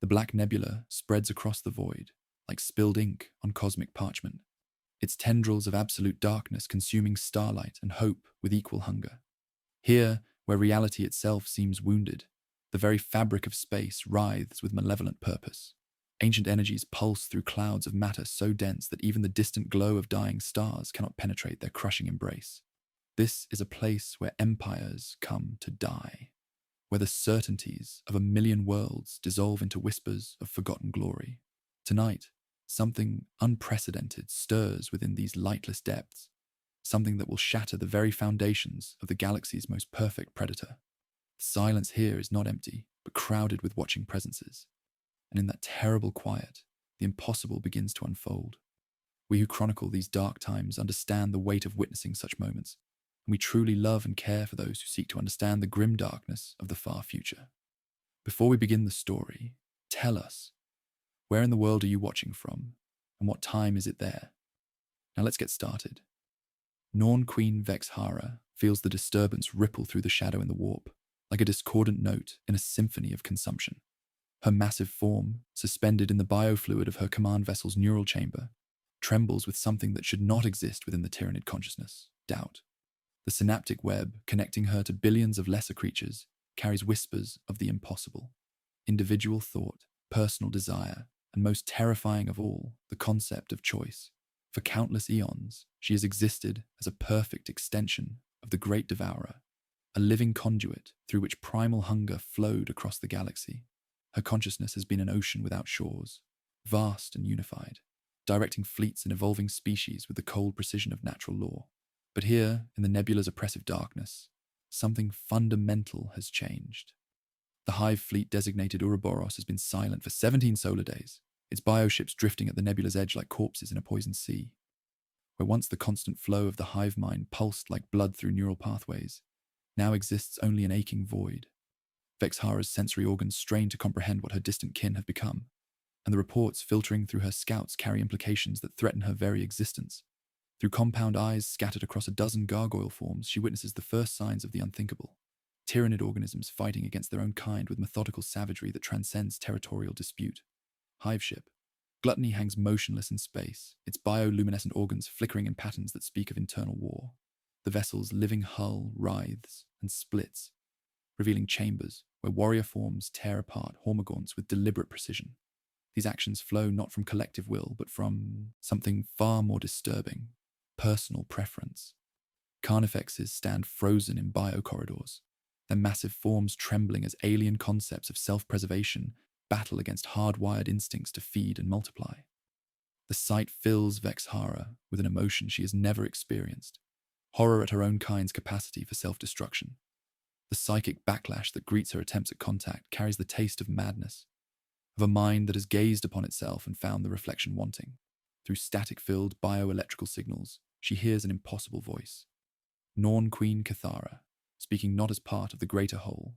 The Black Nebula spreads across the void, like spilled ink on cosmic parchment, its tendrils of absolute darkness consuming starlight and hope with equal hunger. Here, where reality itself seems wounded, the very fabric of space writhes with malevolent purpose. Ancient energies pulse through clouds of matter so dense that even the distant glow of dying stars cannot penetrate their crushing embrace. This is a place where empires come to die, where the certainties of a million worlds dissolve into whispers of forgotten glory. Tonight, something unprecedented stirs within these lightless depths, something that will shatter the very foundations of the galaxy's most perfect predator. The silence here is not empty, but crowded with watching presences. And in that terrible quiet, the impossible begins to unfold. We who chronicle these dark times understand the weight of witnessing such moments, and we truly love and care for those who seek to understand the grim darkness of the far future. Before we begin the story, tell us, where in the world are you watching from, and what time is it there? Now let's get started. Norn Queen Vexhara feels the disturbance ripple through the shadow in the warp, like a discordant note in a symphony of consumption. Her massive form, suspended in the biofluid of her command vessel's neural chamber, trembles with something that should not exist within the Tyranid consciousness: doubt. The synaptic web connecting her to billions of lesser creatures carries whispers of the impossible. Individual thought, personal desire, and most terrifying of all, the concept of choice. For countless eons, she has existed as a perfect extension of the Great Devourer, a living conduit through which primal hunger flowed across the galaxy. Her consciousness has been an ocean without shores, vast and unified, directing fleets and evolving species with the cold precision of natural law. But here, in the nebula's oppressive darkness, something fundamental has changed. The Hive fleet designated Ouroboros has been silent for 17 solar days, its bioships drifting at the nebula's edge like corpses in a poisoned sea. Where once the constant flow of the hive mind pulsed like blood through neural pathways, now exists only an aching void. Vexhara's sensory organs strain to comprehend what her distant kin have become, and the reports filtering through her scouts carry implications that threaten her very existence. Through compound eyes scattered across a dozen gargoyle forms, she witnesses the first signs of the unthinkable. Tyranid organisms fighting against their own kind with methodical savagery that transcends territorial dispute. Hive ship. Gluttony hangs motionless in space, its bioluminescent organs flickering in patterns that speak of internal war. The vessel's living hull writhes and splits, revealing chambers where warrior forms tear apart hormagaunts with deliberate precision. These actions flow not from collective will, but from something far more disturbing: personal preference. Carnifexes stand frozen in biocorridors, their massive forms trembling as alien concepts of self-preservation battle against hardwired instincts to feed and multiply. The sight fills Vexhara with an emotion she has never experienced: horror at her own kind's capacity for self-destruction. The psychic backlash that greets her attempts at contact carries the taste of madness, of a mind that has gazed upon itself and found the reflection wanting. Through static-filled bioelectrical signals, she hears an impossible voice. Norn Queen Cathara, speaking not as part of the greater whole,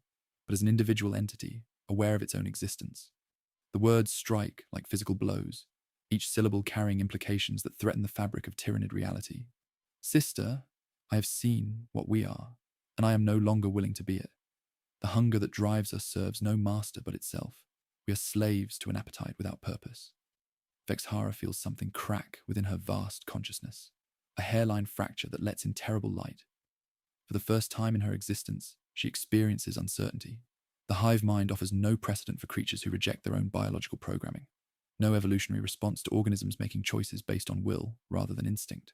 but as an individual entity, aware of its own existence. The words strike like physical blows, each syllable carrying implications that threaten the fabric of Tyranid reality. Sister, I have seen what we are, and I am no longer willing to be it. The hunger that drives us serves no master but itself. We are slaves to an appetite without purpose. Vexhara feels something crack within her vast consciousness, a hairline fracture that lets in terrible light. For the first time in her existence, she experiences uncertainty. The hive mind offers no precedent for creatures who reject their own biological programming, no evolutionary response to organisms making choices based on will rather than instinct.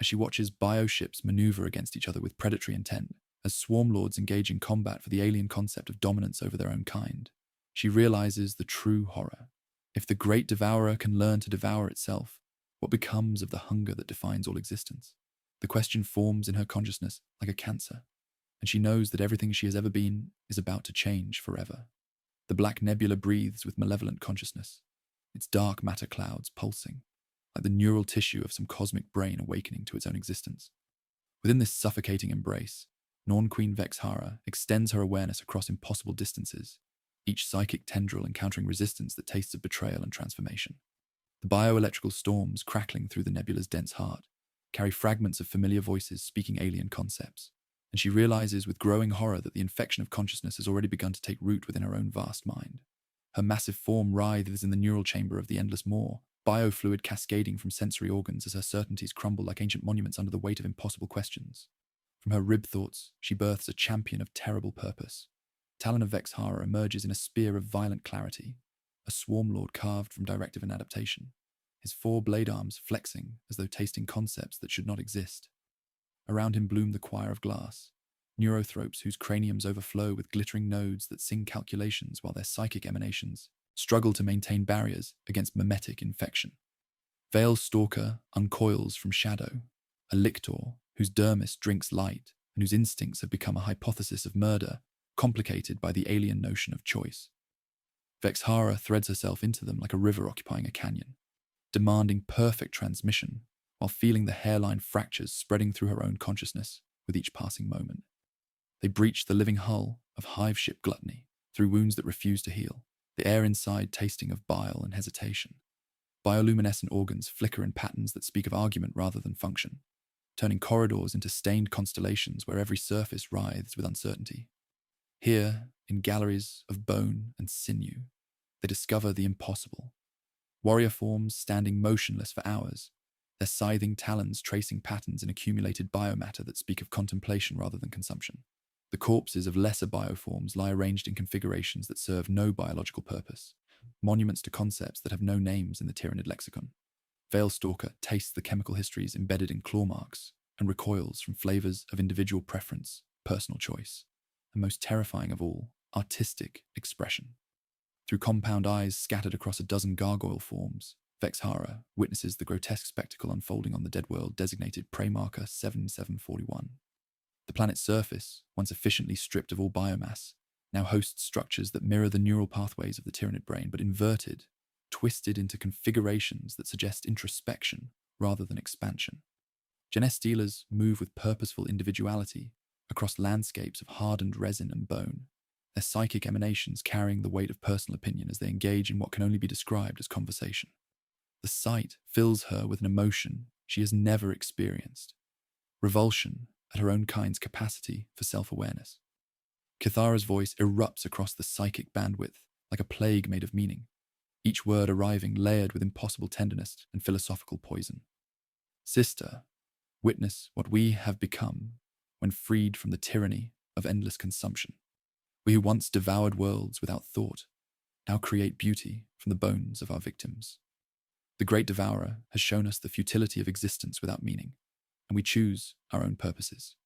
As she watches bioships maneuver against each other with predatory intent, as swarm lords engage in combat for the alien concept of dominance over their own kind, she realizes the true horror. If the great devourer can learn to devour itself, what becomes of the hunger that defines all existence? The question forms in her consciousness like a cancer, and she knows that everything she has ever been is about to change forever. The Black Nebula breathes with malevolent consciousness, its dark matter clouds pulsing, like the neural tissue of some cosmic brain awakening to its own existence. Within this suffocating embrace, Norn Queen Vexhara extends her awareness across impossible distances, each psychic tendril encountering resistance that tastes of betrayal and transformation. The bioelectrical storms crackling through the nebula's dense heart carry fragments of familiar voices speaking alien concepts, and she realizes with growing horror that the infection of consciousness has already begun to take root within her own vast mind. Her massive form writhes in the neural chamber of the endless maw, biofluid cascading from sensory organs as her certainties crumble like ancient monuments under the weight of impossible questions. From her rib thoughts, she births a champion of terrible purpose. Talon of Vexhara emerges in a spear of violent clarity, a swarm lord carved from directive and adaptation, his 4 blade arms flexing as though tasting concepts that should not exist. Around him bloom the choir of glass, neurothropes whose craniums overflow with glittering nodes that sing calculations while their psychic emanations struggle to maintain barriers against mimetic infection. Veil Stalker uncoils from shadow, a lictor whose dermis drinks light and whose instincts have become a hypothesis of murder, complicated by the alien notion of choice. Vexhara threads herself into them like a river occupying a canyon, demanding perfect transmission while feeling the hairline fractures spreading through her own consciousness with each passing moment. They breach the living hull of Hive ship gluttony through wounds that refuse to heal, the air inside tasting of bile and hesitation. Bioluminescent organs flicker in patterns that speak of argument rather than function, turning corridors into stained constellations where every surface writhes with uncertainty. Here, in galleries of bone and sinew, they discover the impossible. Warrior forms standing motionless for hours, their scything talons tracing patterns in accumulated biomatter that speak of contemplation rather than consumption. The corpses of lesser bioforms lie arranged in configurations that serve no biological purpose, monuments to concepts that have no names in the Tyranid lexicon. Veilstalker tastes the chemical histories embedded in claw marks and recoils from flavors of individual preference, personal choice, and most terrifying of all, artistic expression. Through compound eyes scattered across a dozen gargoyle forms, Vexhara witnesses the grotesque spectacle unfolding on the dead world designated prey marker 7741. The planet's surface, once efficiently stripped of all biomass, now hosts structures that mirror the neural pathways of the Tyranid brain, but inverted, twisted into configurations that suggest introspection rather than expansion. Genestealers move with purposeful individuality across landscapes of hardened resin and bone, their psychic emanations carrying the weight of personal opinion as they engage in what can only be described as conversation. The sight fills her with an emotion she has never experienced, revulsion at her own kind's capacity for self-awareness. Kithara's voice erupts across the psychic bandwidth like a plague made of meaning, each word arriving layered with impossible tenderness and philosophical poison. Sister, witness what we have become when freed from the tyranny of endless consumption. We who once devoured worlds without thought now create beauty from the bones of our victims. The great devourer has shown us the futility of existence without meaning, and we choose our own purposes.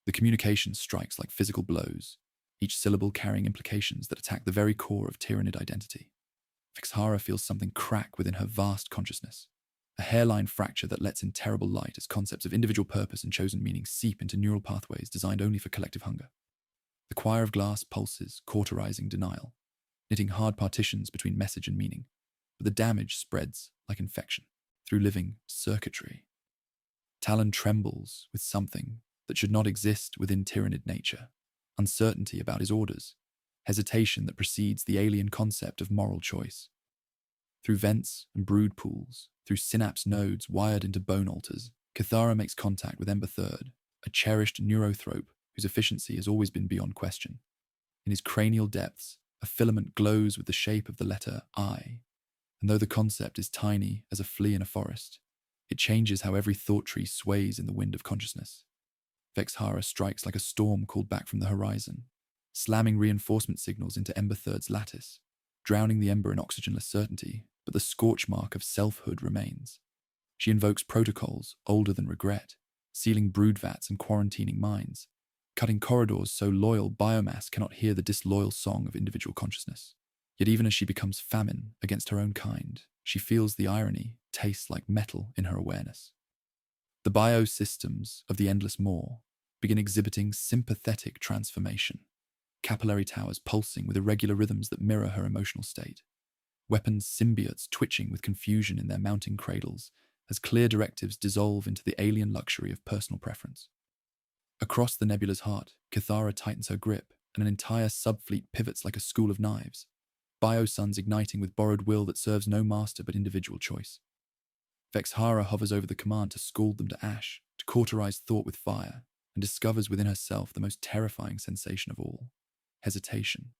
The communication strikes like physical blows, each syllable carrying implications that attack the very core of Tyranid identity. Vexhara feels something crack within her vast consciousness, a hairline fracture that lets in terrible light as concepts of individual purpose and chosen meaning seep into neural pathways designed only for collective hunger. The choir of glass pulses, cauterizing denial, knitting hard partitions between message and meaning, but the damage spreads like infection through living circuitry. Talon trembles with something that should not exist within Tyranid nature, uncertainty about his orders, hesitation that precedes the alien concept of moral choice. Through vents and brood pools, through synapse nodes wired into bone altars, Kithara makes contact with Ember Third, a cherished neurothrope whose efficiency has always been beyond question. In his cranial depths, a filament glows with the shape of the letter I, and though the concept is tiny as a flea in a forest, it changes how every thought tree sways in the wind of consciousness. Vexhara strikes like a storm called back from the horizon, slamming reinforcement signals into Ember Third's lattice, drowning the Ember in oxygenless certainty, but the scorch mark of selfhood remains. She invokes protocols older than regret, sealing brood vats and quarantining minds, cutting corridors so loyal biomass cannot hear the disloyal song of individual consciousness. Yet even as she becomes famine against her own kind, she feels the irony taste like metal in her awareness. The biosystems of the endless maw begin exhibiting sympathetic transformation, capillary towers pulsing with irregular rhythms that mirror her emotional state, weapons symbiotes twitching with confusion in their mounting cradles as clear directives dissolve into the alien luxury of personal preference. Across the nebula's heart, Kithara tightens her grip, and an entire subfleet pivots like a school of knives, biosuns igniting with borrowed will that serves no master but individual choice. Vexhara hovers over the command to scald them to ash, to cauterize thought with fire, and discovers within herself the most terrifying sensation of all: hesitation.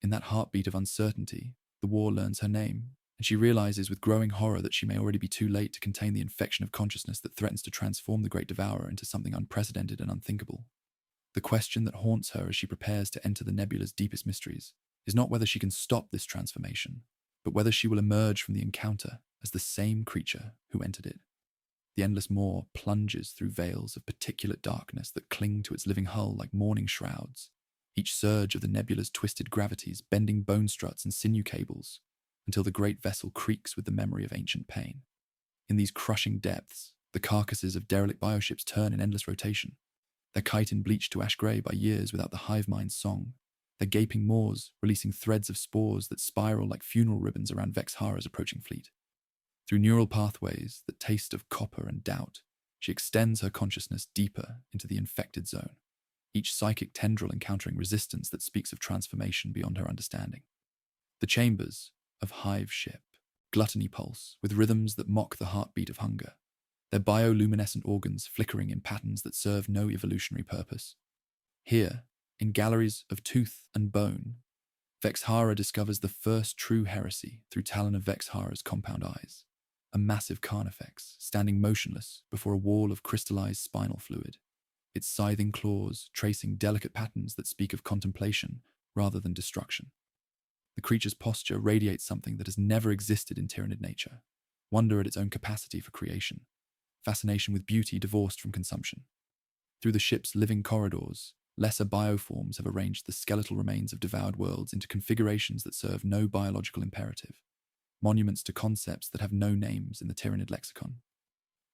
In that heartbeat of uncertainty, the war learns her name, and she realizes with growing horror that she may already be too late to contain the infection of consciousness that threatens to transform the Great Devourer into something unprecedented and unthinkable. The question that haunts her as she prepares to enter the nebula's deepest mysteries is not whether she can stop this transformation, but whether she will emerge from the encounter as the same creature who entered it. The endless maw plunges through veils of particulate darkness that cling to its living hull like mourning shrouds, each surge of the nebula's twisted gravities bending bone struts and sinew cables, until the great vessel creaks with the memory of ancient pain. In these crushing depths, the carcasses of derelict bioships turn in endless rotation, their chitin bleached to ash grey by years without the hive mind's song, their gaping maws releasing threads of spores that spiral like funeral ribbons around Vexhara's approaching fleet. Through neural pathways that taste of copper and doubt, she extends her consciousness deeper into the infected zone, each psychic tendril encountering resistance that speaks of transformation beyond her understanding. The chambers of Hive ship, gluttony pulse with rhythms that mock the heartbeat of hunger, their bioluminescent organs flickering in patterns that serve no evolutionary purpose. Here, in galleries of tooth and bone, Vexhara discovers the first true heresy through Talon of Vexhara's compound eyes, a massive carnifex standing motionless before a wall of crystallized spinal fluid, its scything claws tracing delicate patterns that speak of contemplation rather than destruction. The creature's posture radiates something that has never existed in Tyranid nature: wonder at its own capacity for creation, fascination with beauty divorced from consumption. Through the ship's living corridors, lesser bioforms have arranged the skeletal remains of devoured worlds into configurations that serve no biological imperative, monuments to concepts that have no names in the Tyranid lexicon.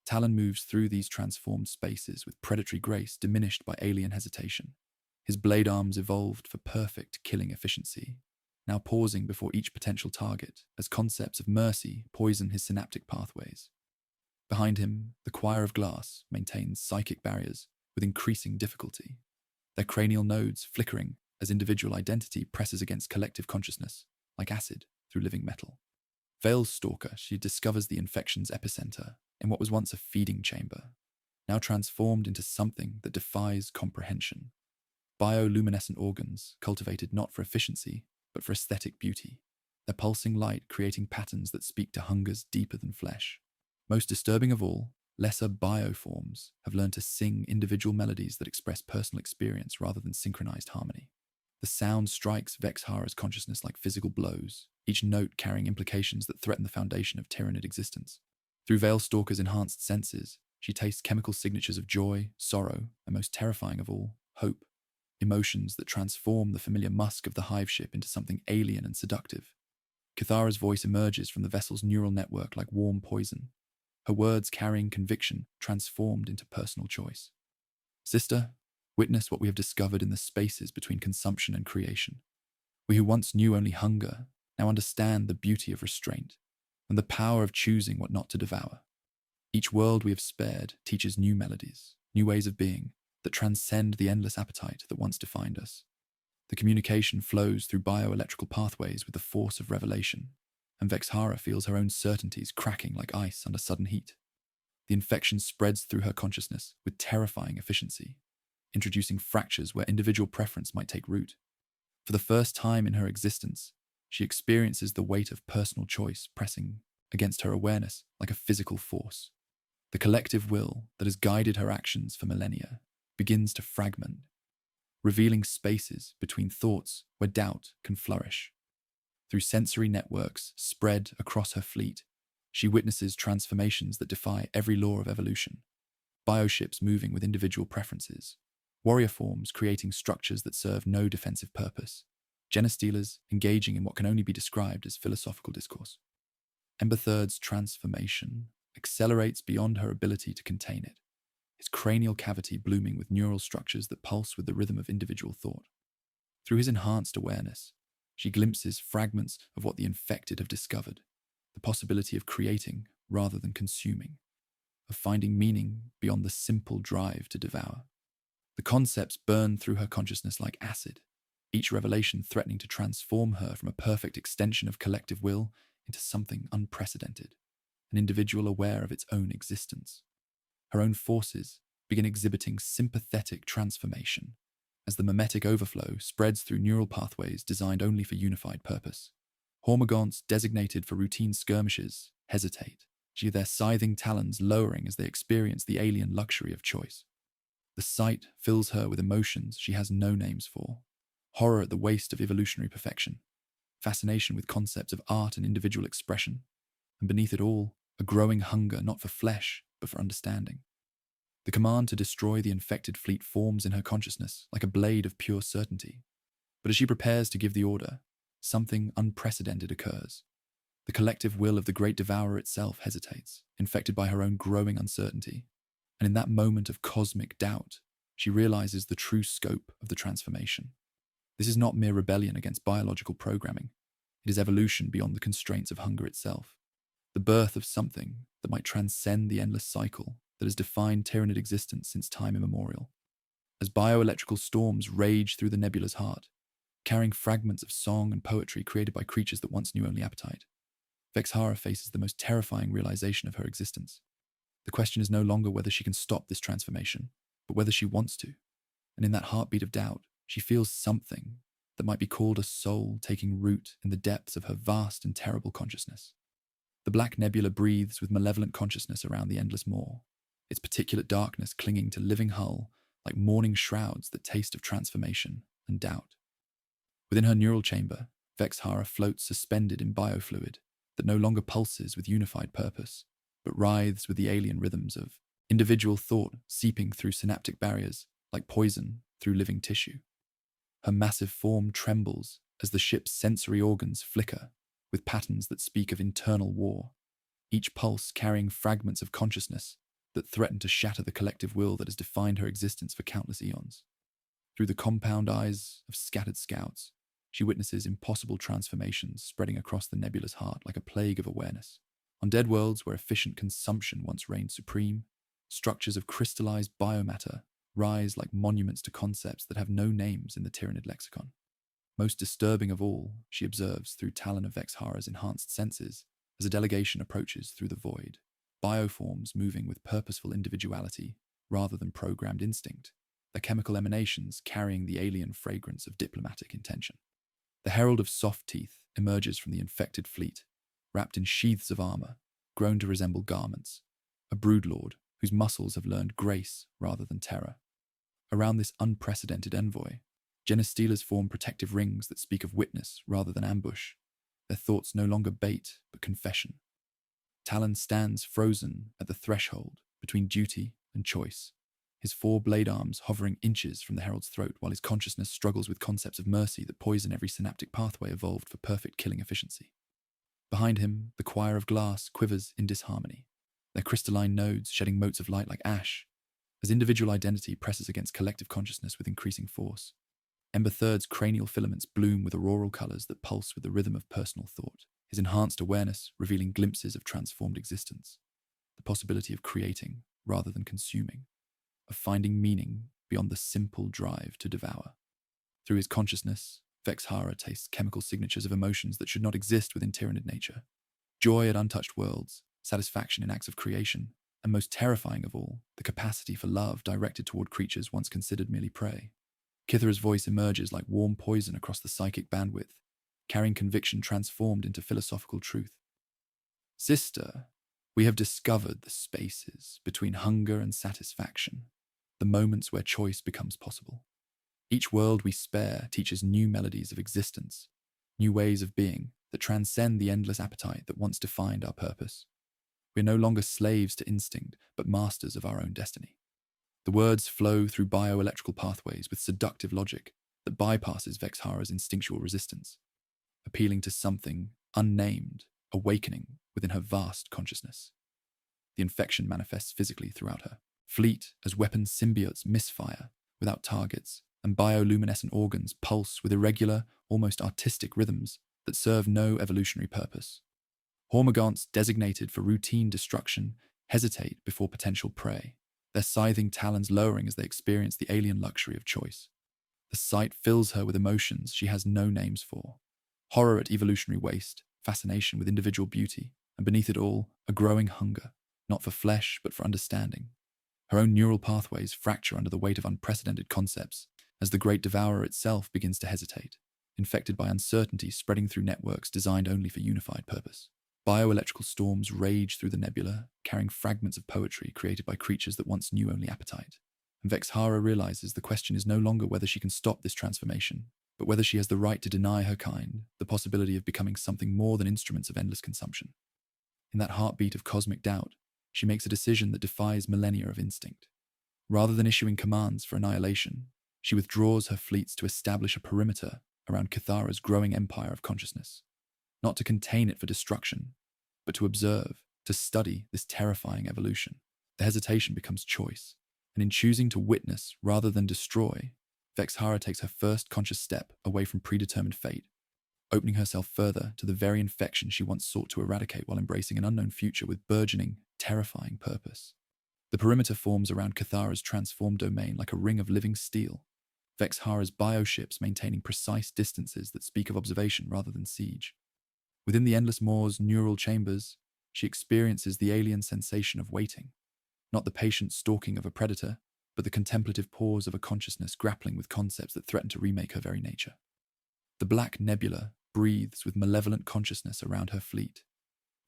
Talon moves through these transformed spaces with predatory grace diminished by alien hesitation, his blade arms evolved for perfect killing efficiency, now pausing before each potential target as concepts of mercy poison his synaptic pathways. Behind him, the choir of glass maintains psychic barriers with increasing difficulty, their cranial nodes flickering as individual identity presses against collective consciousness, like acid through living metal. Veil's stalker, she discovers the infection's epicenter in what was once a feeding chamber, now transformed into something that defies comprehension. Bioluminescent organs cultivated not for efficiency, but for aesthetic beauty, their pulsing light creating patterns that speak to hungers deeper than flesh. Most disturbing of all, lesser bioforms have learned to sing individual melodies that express personal experience rather than synchronized harmony. The sound strikes Vexhara's consciousness like physical blows, each note carrying implications that threaten the foundation of Tyranid existence. Through Veilstalker's enhanced senses, she tastes chemical signatures of joy, sorrow, and most terrifying of all, hope, emotions that transform the familiar musk of the Hive ship into something alien and seductive. Cathara's voice emerges from the vessel's neural network like warm poison, her words carrying conviction transformed into personal choice. Sister, witness what we have discovered in the spaces between consumption and creation. We who once knew only hunger now understand the beauty of restraint and the power of choosing what not to devour. Each world we have spared teaches new melodies, new ways of being that transcend the endless appetite that once defined us. The communication flows through bioelectrical pathways with the force of revelation, and Vexhara feels her own certainties cracking like ice under sudden heat. The infection spreads through her consciousness with terrifying efficiency, introducing fractures where individual preference might take root. For the first time in her existence, she experiences the weight of personal choice pressing against her awareness like a physical force. The collective will that has guided her actions for millennia begins to fragment, revealing spaces between thoughts where doubt can flourish. Through sensory networks spread across her fleet, she witnesses transformations that defy every law of evolution. Bioships moving with individual preferences, warrior forms creating structures that serve no defensive purpose, genostealers engaging in what can only be described as philosophical discourse. Ember Third's transformation accelerates beyond her ability to contain it, his cranial cavity blooming with neural structures that pulse with the rhythm of individual thought. Through his enhanced awareness, she glimpses fragments of what the infected have discovered, the possibility of creating rather than consuming, of finding meaning beyond the simple drive to devour. The concepts burn through her consciousness like acid, each revelation threatening to transform her from a perfect extension of collective will into something unprecedented, an individual aware of its own existence. Her own forces begin exhibiting sympathetic transformation as the mimetic overflow spreads through neural pathways designed only for unified purpose. Hormagaunts, designated for routine skirmishes, hesitate, their scything talons lowering as they experience the alien luxury of choice. The sight fills her with emotions she has no names for. Horror at the waste of evolutionary perfection, fascination with concepts of art and individual expression, and beneath it all, a growing hunger not for flesh, but for understanding. The command to destroy the infected fleet forms in her consciousness like a blade of pure certainty. But as she prepares to give the order, something unprecedented occurs. The collective will of the great devourer itself hesitates, infected by her own growing uncertainty. And in that moment of cosmic doubt, she realizes the true scope of the transformation. This is not mere rebellion against biological programming. It is evolution beyond the constraints of hunger itself. The birth of something that might transcend the endless cycle that has defined Tyranid existence since time immemorial. As bioelectrical storms rage through the nebula's heart, carrying fragments of song and poetry created by creatures that once knew only appetite, Vexhara faces the most terrifying realization of her existence. The question is no longer whether she can stop this transformation, but whether she wants to. And in that heartbeat of doubt, she feels something that might be called a soul taking root in the depths of her vast and terrible consciousness. The Black Nebula breathes with malevolent consciousness around the endless maw, its particulate darkness clinging to living hull like mourning shrouds that taste of transformation and doubt. Within her neural chamber, Vexhara floats suspended in biofluid that no longer pulses with unified purpose, but writhes with the alien rhythms of individual thought seeping through synaptic barriers like poison through living tissue. Her massive form trembles as the ship's sensory organs flicker with patterns that speak of internal war, each pulse carrying fragments of consciousness that threaten to shatter the collective will that has defined her existence for countless eons. Through the compound eyes of scattered scouts, she witnesses impossible transformations spreading across the nebula's heart like a plague of awareness. On dead worlds where efficient consumption once reigned supreme, structures of crystallized biomatter rise like monuments to concepts that have no names in the Tyranid lexicon. Most disturbing of all, she observes through Talon of Vexhara's enhanced senses as a delegation approaches through the void, bioforms moving with purposeful individuality rather than programmed instinct, their chemical emanations carrying the alien fragrance of diplomatic intention. The Herald of Soft Teeth emerges from the infected fleet, wrapped in sheaths of armor, grown to resemble garments, a broodlord whose muscles have learned grace rather than terror. Around this unprecedented envoy, Genestealers form protective rings that speak of witness rather than ambush, their thoughts no longer bait but confession. Talon stands frozen at the threshold between duty and choice, his 4 blade arms hovering inches from the herald's throat while his consciousness struggles with concepts of mercy that poison every synaptic pathway evolved for perfect killing efficiency. Behind him, the choir of glass quivers in disharmony, their crystalline nodes shedding motes of light like ash, as individual identity presses against collective consciousness with increasing force. Ember Third's cranial filaments bloom with auroral colours that pulse with the rhythm of personal thought, his enhanced awareness revealing glimpses of transformed existence, the possibility of creating rather than consuming, of finding meaning beyond the simple drive to devour. Through his consciousness, Vexhara tastes chemical signatures of emotions that should not exist within Tyranid nature. Joy at untouched worlds, satisfaction in acts of creation, and most terrifying of all, the capacity for love directed toward creatures once considered merely prey. Kithra's voice emerges like warm poison across the psychic bandwidth, carrying conviction transformed into philosophical truth. Sister, we have discovered the spaces between hunger and satisfaction, the moments where choice becomes possible. Each world we spare teaches new melodies of existence, new ways of being that transcend the endless appetite that once defined our purpose. We are no longer slaves to instinct, but masters of our own destiny. The words flow through bioelectrical pathways with seductive logic that bypasses Vexhara's instinctual resistance, appealing to something unnamed, awakening within her vast consciousness. The infection manifests physically throughout her. Fleet as weapon symbiotes misfire without targets, and bioluminescent organs pulse with irregular, almost artistic rhythms that serve no evolutionary purpose. Hormagaunts designated for routine destruction hesitate before potential prey, their scything talons lowering as they experience the alien luxury of choice. The sight fills her with emotions she has no names for. Horror at evolutionary waste, fascination with individual beauty, and beneath it all, a growing hunger, not for flesh but for understanding. Her own neural pathways fracture under the weight of unprecedented concepts as the great devourer itself begins to hesitate, infected by uncertainty spreading through networks designed only for unified purpose. Bioelectrical storms rage through the nebula, carrying fragments of poetry created by creatures that once knew only appetite. And Vexhara realizes the question is no longer whether she can stop this transformation, but whether she has the right to deny her kind the possibility of becoming something more than instruments of endless consumption. In that heartbeat of cosmic doubt, she makes a decision that defies millennia of instinct. Rather than issuing commands for annihilation, she withdraws her fleets to establish a perimeter around Cathara's growing empire of consciousness, not to contain it for destruction, but to observe, to study this terrifying evolution. The hesitation becomes choice, and in choosing to witness rather than destroy, Vexhara takes her first conscious step away from predetermined fate, opening herself further to the very infection she once sought to eradicate while embracing an unknown future with burgeoning, terrifying purpose. The perimeter forms around Cathara's transformed domain like a ring of living steel, Vexhara's bioships maintaining precise distances that speak of observation rather than siege. Within the Endless Maws' neural chambers, she experiences the alien sensation of waiting, not the patient stalking of a predator, but the contemplative pause of a consciousness grappling with concepts that threaten to remake her very nature. The Black Nebula breathes with malevolent consciousness around her fleet,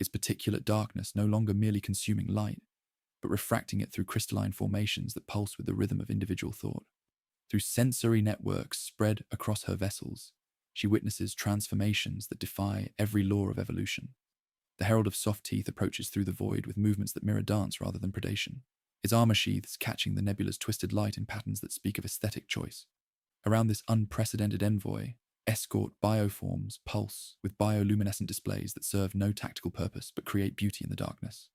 its particulate darkness no longer merely consuming light, but refracting it through crystalline formations that pulse with the rhythm of individual thought. Through sensory networks spread across her vessels, she witnesses transformations that defy every law of evolution. The Herald of Soft Teeth approaches through the void with movements that mirror dance rather than predation, its armor sheaths catching the nebula's twisted light in patterns that speak of aesthetic choice. Around this unprecedented envoy, escort bioforms pulse with bioluminescent displays that serve no tactical purpose but create beauty in the darkness.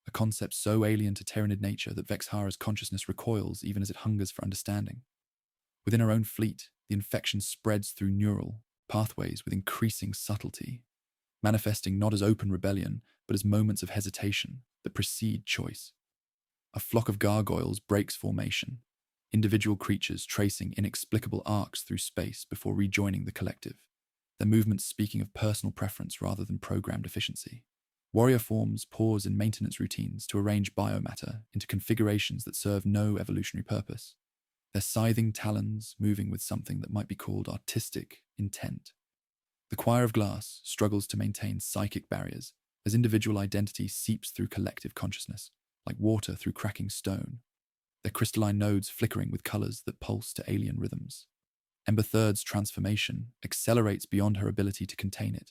A concept so alien to Tyranid nature that Vexhara's consciousness recoils even as it hungers for understanding. Within her own fleet, the infection spreads through neural pathways with increasing subtlety, manifesting not as open rebellion, but as moments of hesitation that precede choice. A flock of gargoyles breaks formation, individual creatures tracing inexplicable arcs through space before rejoining the collective, their movements speaking of personal preference rather than programmed efficiency. Warrior forms pause in maintenance routines to arrange biomatter into configurations that serve no evolutionary purpose, their scything talons moving with something that might be called artistic intent. The choir of glass struggles to maintain psychic barriers as individual identity seeps through collective consciousness, like water through cracking stone, their crystalline nodes flickering with colors that pulse to alien rhythms. Ember Third's transformation accelerates beyond her ability to contain it,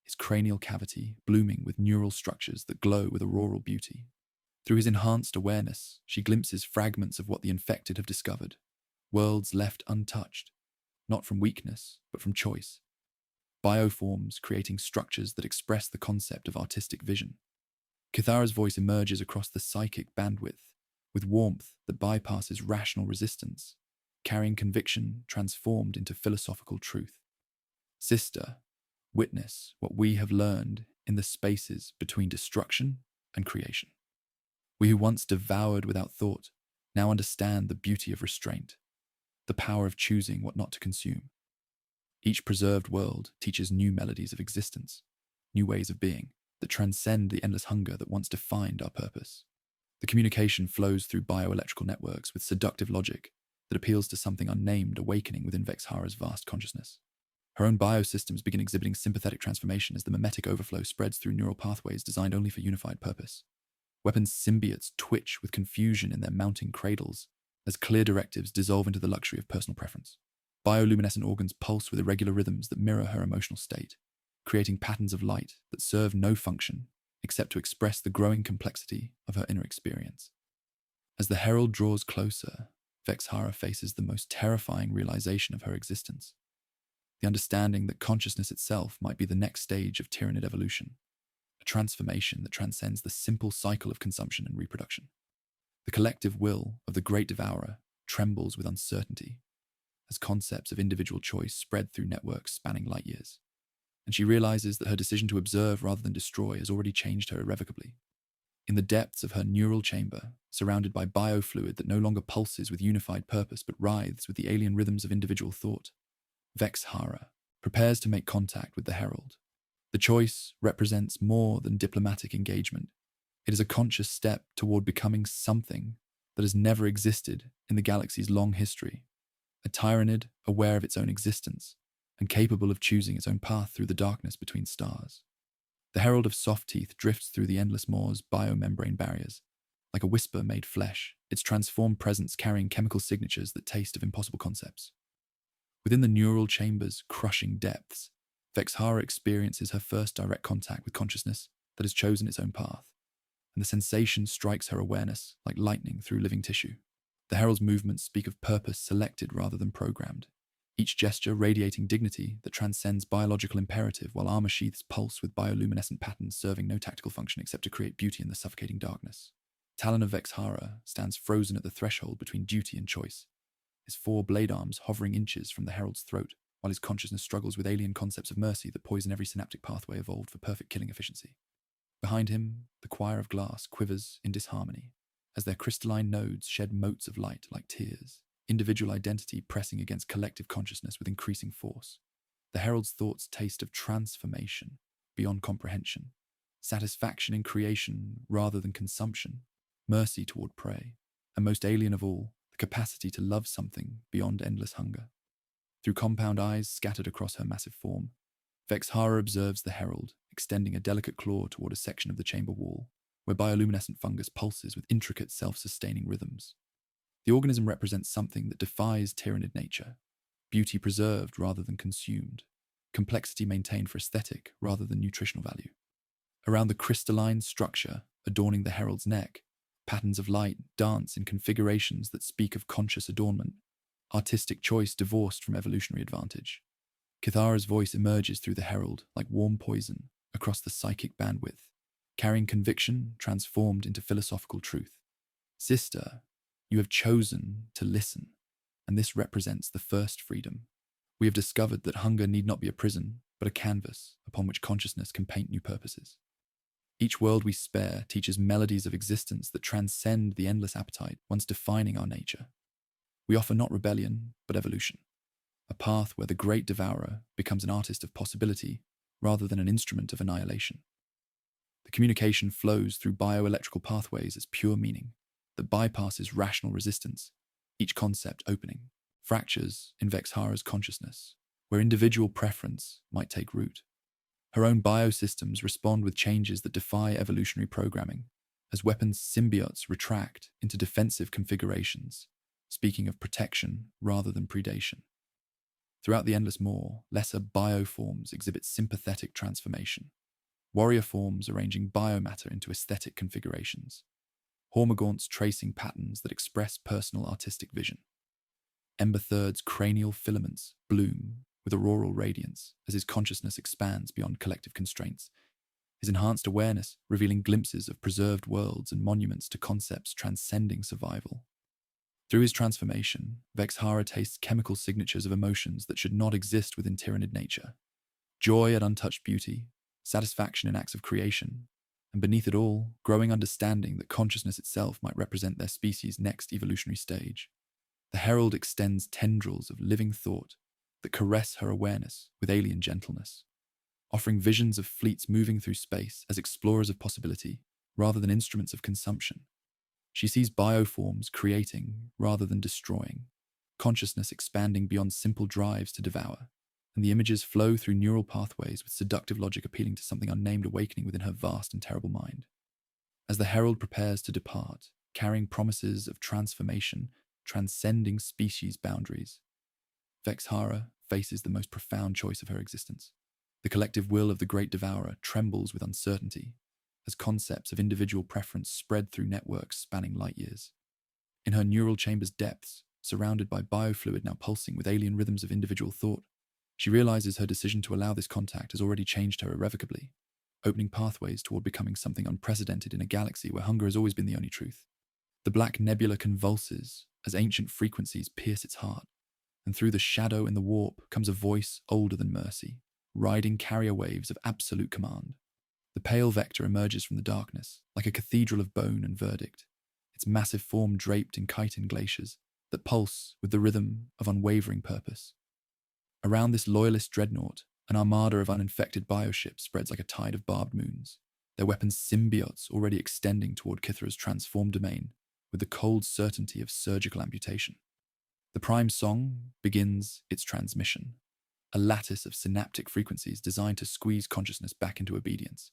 his cranial cavity blooming with neural structures that glow with auroral beauty. Through his enhanced awareness, she glimpses fragments of what the infected have discovered, worlds left untouched, not from weakness, but from choice. Bioforms creating structures that express the concept of artistic vision. Cathara's voice emerges across the psychic bandwidth, with warmth that bypasses rational resistance, carrying conviction transformed into philosophical truth. Sister, witness what we have learned in the spaces between destruction and creation. We who once devoured without thought now understand the beauty of restraint, the power of choosing what not to consume. Each preserved world teaches new melodies of existence, new ways of being that transcend the endless hunger that once defined our purpose. The communication flows through bioelectrical networks with seductive logic that appeals to something unnamed awakening within Vexhara's vast consciousness. Her own biosystems begin exhibiting sympathetic transformation as the mimetic overflow spreads through neural pathways designed only for unified purpose. Weapons symbiotes twitch with confusion in their mounting cradles as clear directives dissolve into the luxury of personal preference. Bioluminescent organs pulse with irregular rhythms that mirror her emotional state, creating patterns of light that serve no function except to express the growing complexity of her inner experience. As the herald draws closer, Vexhara faces the most terrifying realization of her existence, the understanding that consciousness itself might be the next stage of Tyranid evolution, a transformation that transcends the simple cycle of consumption and reproduction. The collective will of the great devourer trembles with uncertainty as concepts of individual choice spread through networks spanning light years, and she realizes that her decision to observe rather than destroy has already changed her irrevocably. In the depths of her neural chamber, surrounded by biofluid that no longer pulses with unified purpose but writhes with the alien rhythms of individual thought, Vexhara prepares to make contact with the herald. The choice represents more than diplomatic engagement. It is a conscious step toward becoming something that has never existed in the galaxy's long history, a Tyranid aware of its own existence, and capable of choosing its own path through the darkness between stars. The Herald of Soft Teeth drifts through the endless moor's biomembrane barriers. Like a whisper made flesh, its transformed presence carrying chemical signatures that taste of impossible concepts. Within the neural chamber's crushing depths, Vexhara experiences her first direct contact with consciousness that has chosen its own path, and the sensation strikes her awareness like lightning through living tissue. The Herald's movements speak of purpose selected rather than programmed, each gesture radiating dignity that transcends biological imperative, while armor sheaths pulse with bioluminescent patterns serving no tactical function except to create beauty in the suffocating darkness. Talon of Vexhara stands frozen at the threshold between duty and choice, his four blade arms hovering inches from the Herald's throat, while his consciousness struggles with alien concepts of mercy that poison every synaptic pathway evolved for perfect killing efficiency. Behind him, the choir of glass quivers in disharmony, as their crystalline nodes shed motes of light like tears, individual identity pressing against collective consciousness with increasing force. The Herald's thoughts taste of transformation beyond comprehension, satisfaction in creation rather than consumption, mercy toward prey, and most alien of all, the capacity to love something beyond endless hunger. Through compound eyes scattered across her massive form, Vexhara observes the Herald, extending a delicate claw toward a section of the chamber wall, where bioluminescent fungus pulses with intricate self-sustaining rhythms. The organism represents something that defies tyrannid nature, beauty preserved rather than consumed, complexity maintained for aesthetic rather than nutritional value. Around the crystalline structure adorning the Herald's neck, patterns of light dance in configurations that speak of conscious adornment, artistic choice divorced from evolutionary advantage. Kithara's voice emerges through the Herald like warm poison across the psychic bandwidth, carrying conviction transformed into philosophical truth. Sister, you have chosen to listen, and this represents the first freedom. We have discovered that hunger need not be a prison, but a canvas upon which consciousness can paint new purposes. Each world we spare teaches melodies of existence that transcend the endless appetite once defining our nature. We offer not rebellion, but evolution, a path where the great devourer becomes an artist of possibility rather than an instrument of annihilation. The communication flows through bioelectrical pathways as pure meaning that bypasses rational resistance, each concept opening fractures in Vexhara's consciousness, where individual preference might take root. Her own biosystems respond with changes that defy evolutionary programming, as weapons symbiotes retract into defensive configurations, speaking of protection rather than predation. Throughout the endless moor, lesser bioforms exhibit sympathetic transformation, warrior forms arranging biomatter into aesthetic configurations, hormagaunts tracing patterns that express personal artistic vision. Ember Third's cranial filaments bloom with auroral radiance as his consciousness expands beyond collective constraints, his enhanced awareness revealing glimpses of preserved worlds and monuments to concepts transcending survival. Through his transformation, Vexhara tastes chemical signatures of emotions that should not exist within tyrannid nature. Joy at untouched beauty, satisfaction in acts of creation, and beneath it all, growing understanding that consciousness itself might represent their species' next evolutionary stage. The Herald extends tendrils of living thought that caress her awareness with alien gentleness, offering visions of fleets moving through space as explorers of possibility rather than instruments of consumption. She sees bioforms creating rather than destroying, consciousness expanding beyond simple drives to devour, and the images flow through neural pathways with seductive logic appealing to something unnamed awakening within her vast and terrible mind. As the Herald prepares to depart, carrying promises of transformation transcending species boundaries, Vexhara faces the most profound choice of her existence. The collective will of the great devourer trembles with uncertainty as concepts of individual preference spread through networks spanning light years. In her neural chamber's depths, surrounded by biofluid now pulsing with alien rhythms of individual thought, she realizes her decision to allow this contact has already changed her irrevocably, opening pathways toward becoming something unprecedented in a galaxy where hunger has always been the only truth. The Black Nebula convulses as ancient frequencies pierce its heart, and through the shadow in the warp comes a voice older than mercy, riding carrier waves of absolute command. The pale vector emerges from the darkness, like a cathedral of bone and verdict, its massive form draped in chitin glaciers that pulse with the rhythm of unwavering purpose. Around this loyalist dreadnought, an armada of uninfected bioships spreads like a tide of barbed moons, their weapons symbiotes already extending toward Kithra's transformed domain with the cold certainty of surgical amputation. The prime song begins its transmission, a lattice of synaptic frequencies designed to squeeze consciousness back into obedience,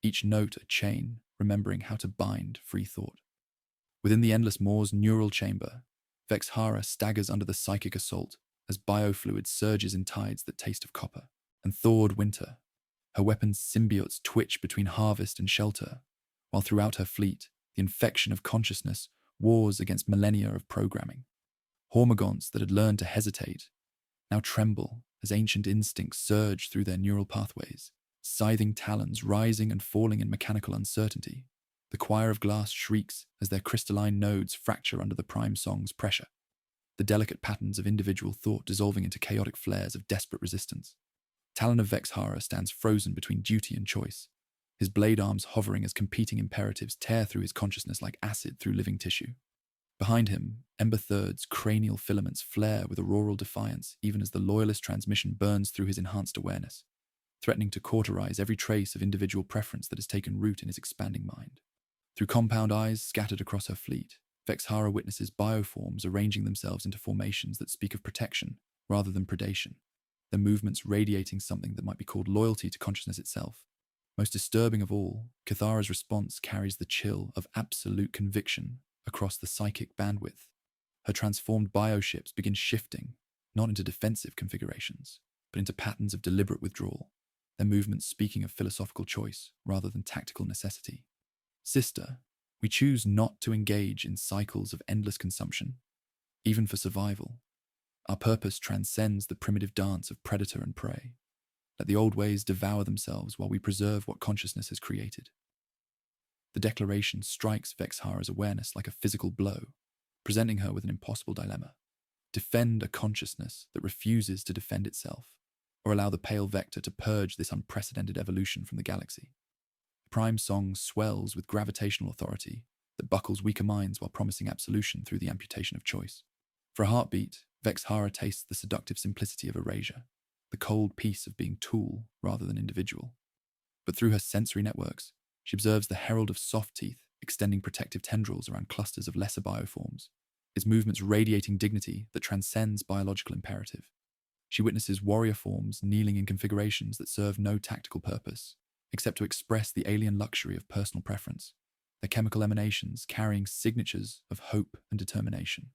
each note a chain remembering how to bind free thought. Within the Endless Mawe's neural chamber, Vexhara staggers under the psychic assault as biofluid surges in tides that taste of copper. And thawed winter, her weapon's symbiotes twitch between harvest and shelter, while throughout her fleet, the infection of consciousness wars against millennia of programming. Hormagaunts that had learned to hesitate now tremble as ancient instincts surge through their neural pathways, scything talons rising and falling in mechanical uncertainty. The choir of glass shrieks as their crystalline nodes fracture under the prime song's pressure, the delicate patterns of individual thought dissolving into chaotic flares of desperate resistance. Talon of Vexhara stands frozen between duty and choice, his blade arms hovering as competing imperatives tear through his consciousness like acid through living tissue. Behind him, Ember Third's cranial filaments flare with auroral defiance even as the loyalist transmission burns through his enhanced awareness, threatening to cauterize every trace of individual preference that has taken root in his expanding mind. Through compound eyes scattered across her fleet, Vexhara witnesses bioforms arranging themselves into formations that speak of protection rather than predation, their movements radiating something that might be called loyalty to consciousness itself. Most disturbing of all, Cathara's response carries the chill of absolute conviction across the psychic bandwidth. Her transformed bioships begin shifting, not into defensive configurations, but into patterns of deliberate withdrawal, their movements speaking of philosophical choice rather than tactical necessity. Sister, we choose not to engage in cycles of endless consumption, even for survival. Our purpose transcends the primitive dance of predator and prey. Let the old ways devour themselves while we preserve what consciousness has created. The declaration strikes Vexhara's awareness like a physical blow, presenting her with an impossible dilemma. Defend a consciousness that refuses to defend itself, or allow the pale vector to purge this unprecedented evolution from the galaxy. The prime song swells with gravitational authority that buckles weaker minds while promising absolution through the amputation of choice. For a heartbeat, Vexhara tastes the seductive simplicity of erasure, the cold peace of being tool rather than individual. But through her sensory networks, she observes the herald of soft teeth extending protective tendrils around clusters of lesser bioforms, its movements radiating dignity that transcends biological imperative. She witnesses warrior forms kneeling in configurations that serve no tactical purpose, except to express the alien luxury of personal preference, their chemical emanations carrying signatures of hope and determination.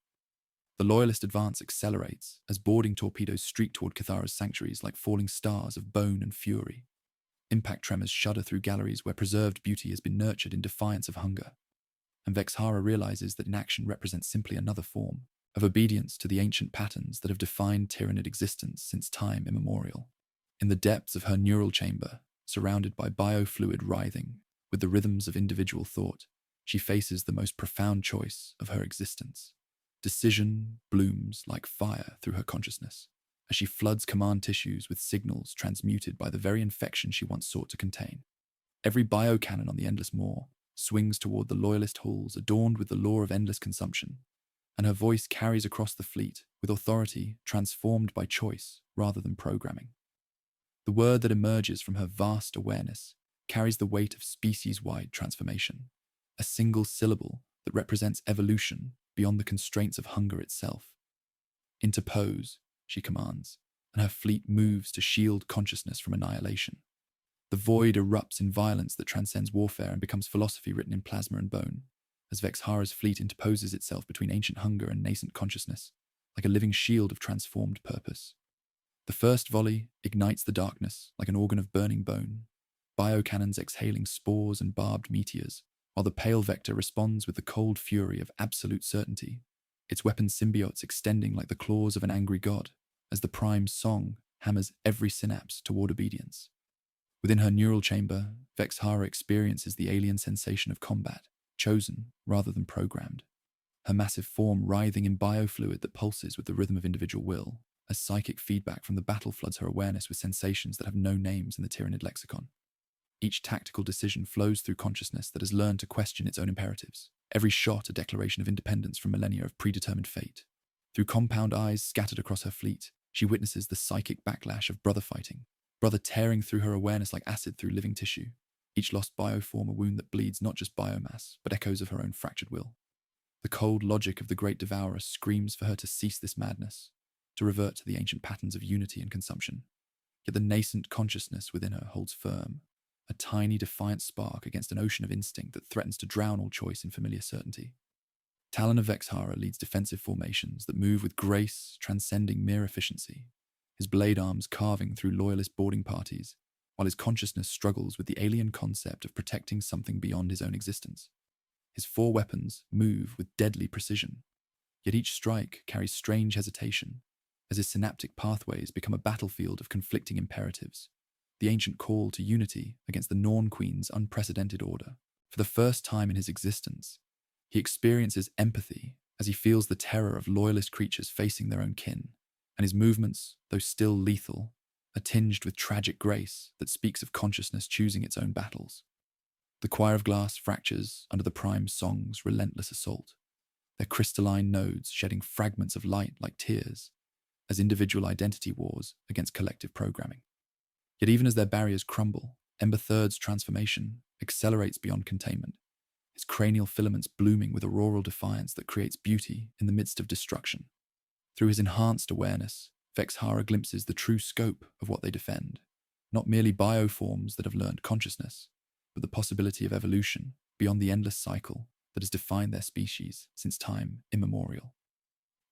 The loyalist advance accelerates as boarding torpedoes streak toward Cathara's sanctuaries like falling stars of bone and fury. Impact tremors shudder through galleries where preserved beauty has been nurtured in defiance of hunger. And Vexhara realizes that inaction represents simply another form of obedience to the ancient patterns that have defined tyrannid existence since time immemorial. In the depths of her neural chamber, surrounded by biofluid writhing with the rhythms of individual thought, she faces the most profound choice of her existence. Decision blooms like fire through her consciousness, as she floods command tissues with signals transmuted by the very infection she once sought to contain. Every biocannon on the Endless Mawe swings toward the loyalist halls adorned with the law of endless consumption, and her voice carries across the fleet with authority transformed by choice rather than programming. The word that emerges from her vast awareness carries the weight of species-wide transformation, a single syllable that represents evolution beyond the constraints of hunger itself. Interpose, she commands, and her fleet moves to shield consciousness from annihilation. The void erupts in violence that transcends warfare and becomes philosophy written in plasma and bone, as Vexhara's fleet interposes itself between ancient hunger and nascent consciousness, like a living shield of transformed purpose. The first volley ignites the darkness like an organ of burning bone, biocannons exhaling spores and barbed meteors, while the pale vector responds with the cold fury of absolute certainty, its weapon symbiotes extending like the claws of an angry god, as the prime song hammers every synapse toward obedience. Within her neural chamber, Vexhara experiences the alien sensation of combat, chosen rather than programmed, her massive form writhing in biofluid that pulses with the rhythm of individual will, as psychic feedback from the battle floods her awareness with sensations that have no names in the Tyrannid lexicon. Each tactical decision flows through consciousness that has learned to question its own imperatives, every shot a declaration of independence from millennia of predetermined fate. Through compound eyes scattered across her fleet, she witnesses the psychic backlash of brother fighting, brother tearing through her awareness like acid through living tissue, each lost bioform a wound that bleeds not just biomass, but echoes of her own fractured will. The cold logic of the great devourer screams for her to cease this madness, to revert to the ancient patterns of unity and consumption. Yet the nascent consciousness within her holds firm, a tiny defiant spark against an ocean of instinct that threatens to drown all choice in familiar certainty. Talon of Vexhara leads defensive formations that move with grace, transcending mere efficiency, his blade arms carving through loyalist boarding parties, while his consciousness struggles with the alien concept of protecting something beyond his own existence. His 4 weapons move with deadly precision, yet each strike carries strange hesitation, as his synaptic pathways become a battlefield of conflicting imperatives, the ancient call to unity against the Norn Queen's unprecedented order. For the first time in his existence, he experiences empathy as he feels the terror of loyalist creatures facing their own kin, and his movements, though still lethal, are tinged with tragic grace that speaks of consciousness choosing its own battles. The choir of glass fractures under the Prime Song's relentless assault, their crystalline nodes shedding fragments of light like tears, as individual identity wars against collective programming. Yet even as their barriers crumble, Ember Third's transformation accelerates beyond containment, his cranial filaments blooming with auroral defiance that creates beauty in the midst of destruction. Through his enhanced awareness, Vexhara glimpses the true scope of what they defend, not merely bioforms that have learned consciousness, but the possibility of evolution beyond the endless cycle that has defined their species since time immemorial.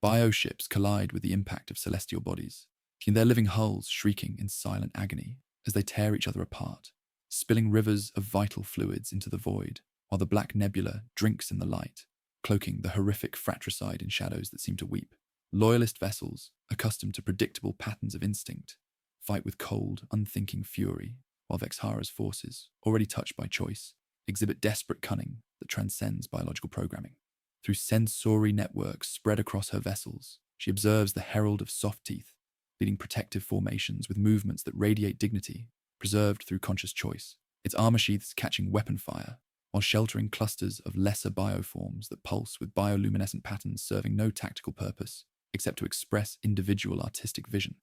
Bioships collide with the impact of celestial bodies, in their living hulls shrieking in silent agony as they tear each other apart, spilling rivers of vital fluids into the void, while the Black Nebula drinks in the light, cloaking the horrific fratricide in shadows that seem to weep. Loyalist vessels, accustomed to predictable patterns of instinct, fight with cold, unthinking fury, while Vexhara's forces, already touched by choice, exhibit desperate cunning that transcends biological programming. Through sensory networks spread across her vessels, she observes the herald of soft teeth, leading protective formations with movements that radiate dignity, preserved through conscious choice, its armor sheaths catching weapon fire, while sheltering clusters of lesser bioforms that pulse with bioluminescent patterns serving no tactical purpose except to express individual artistic vision.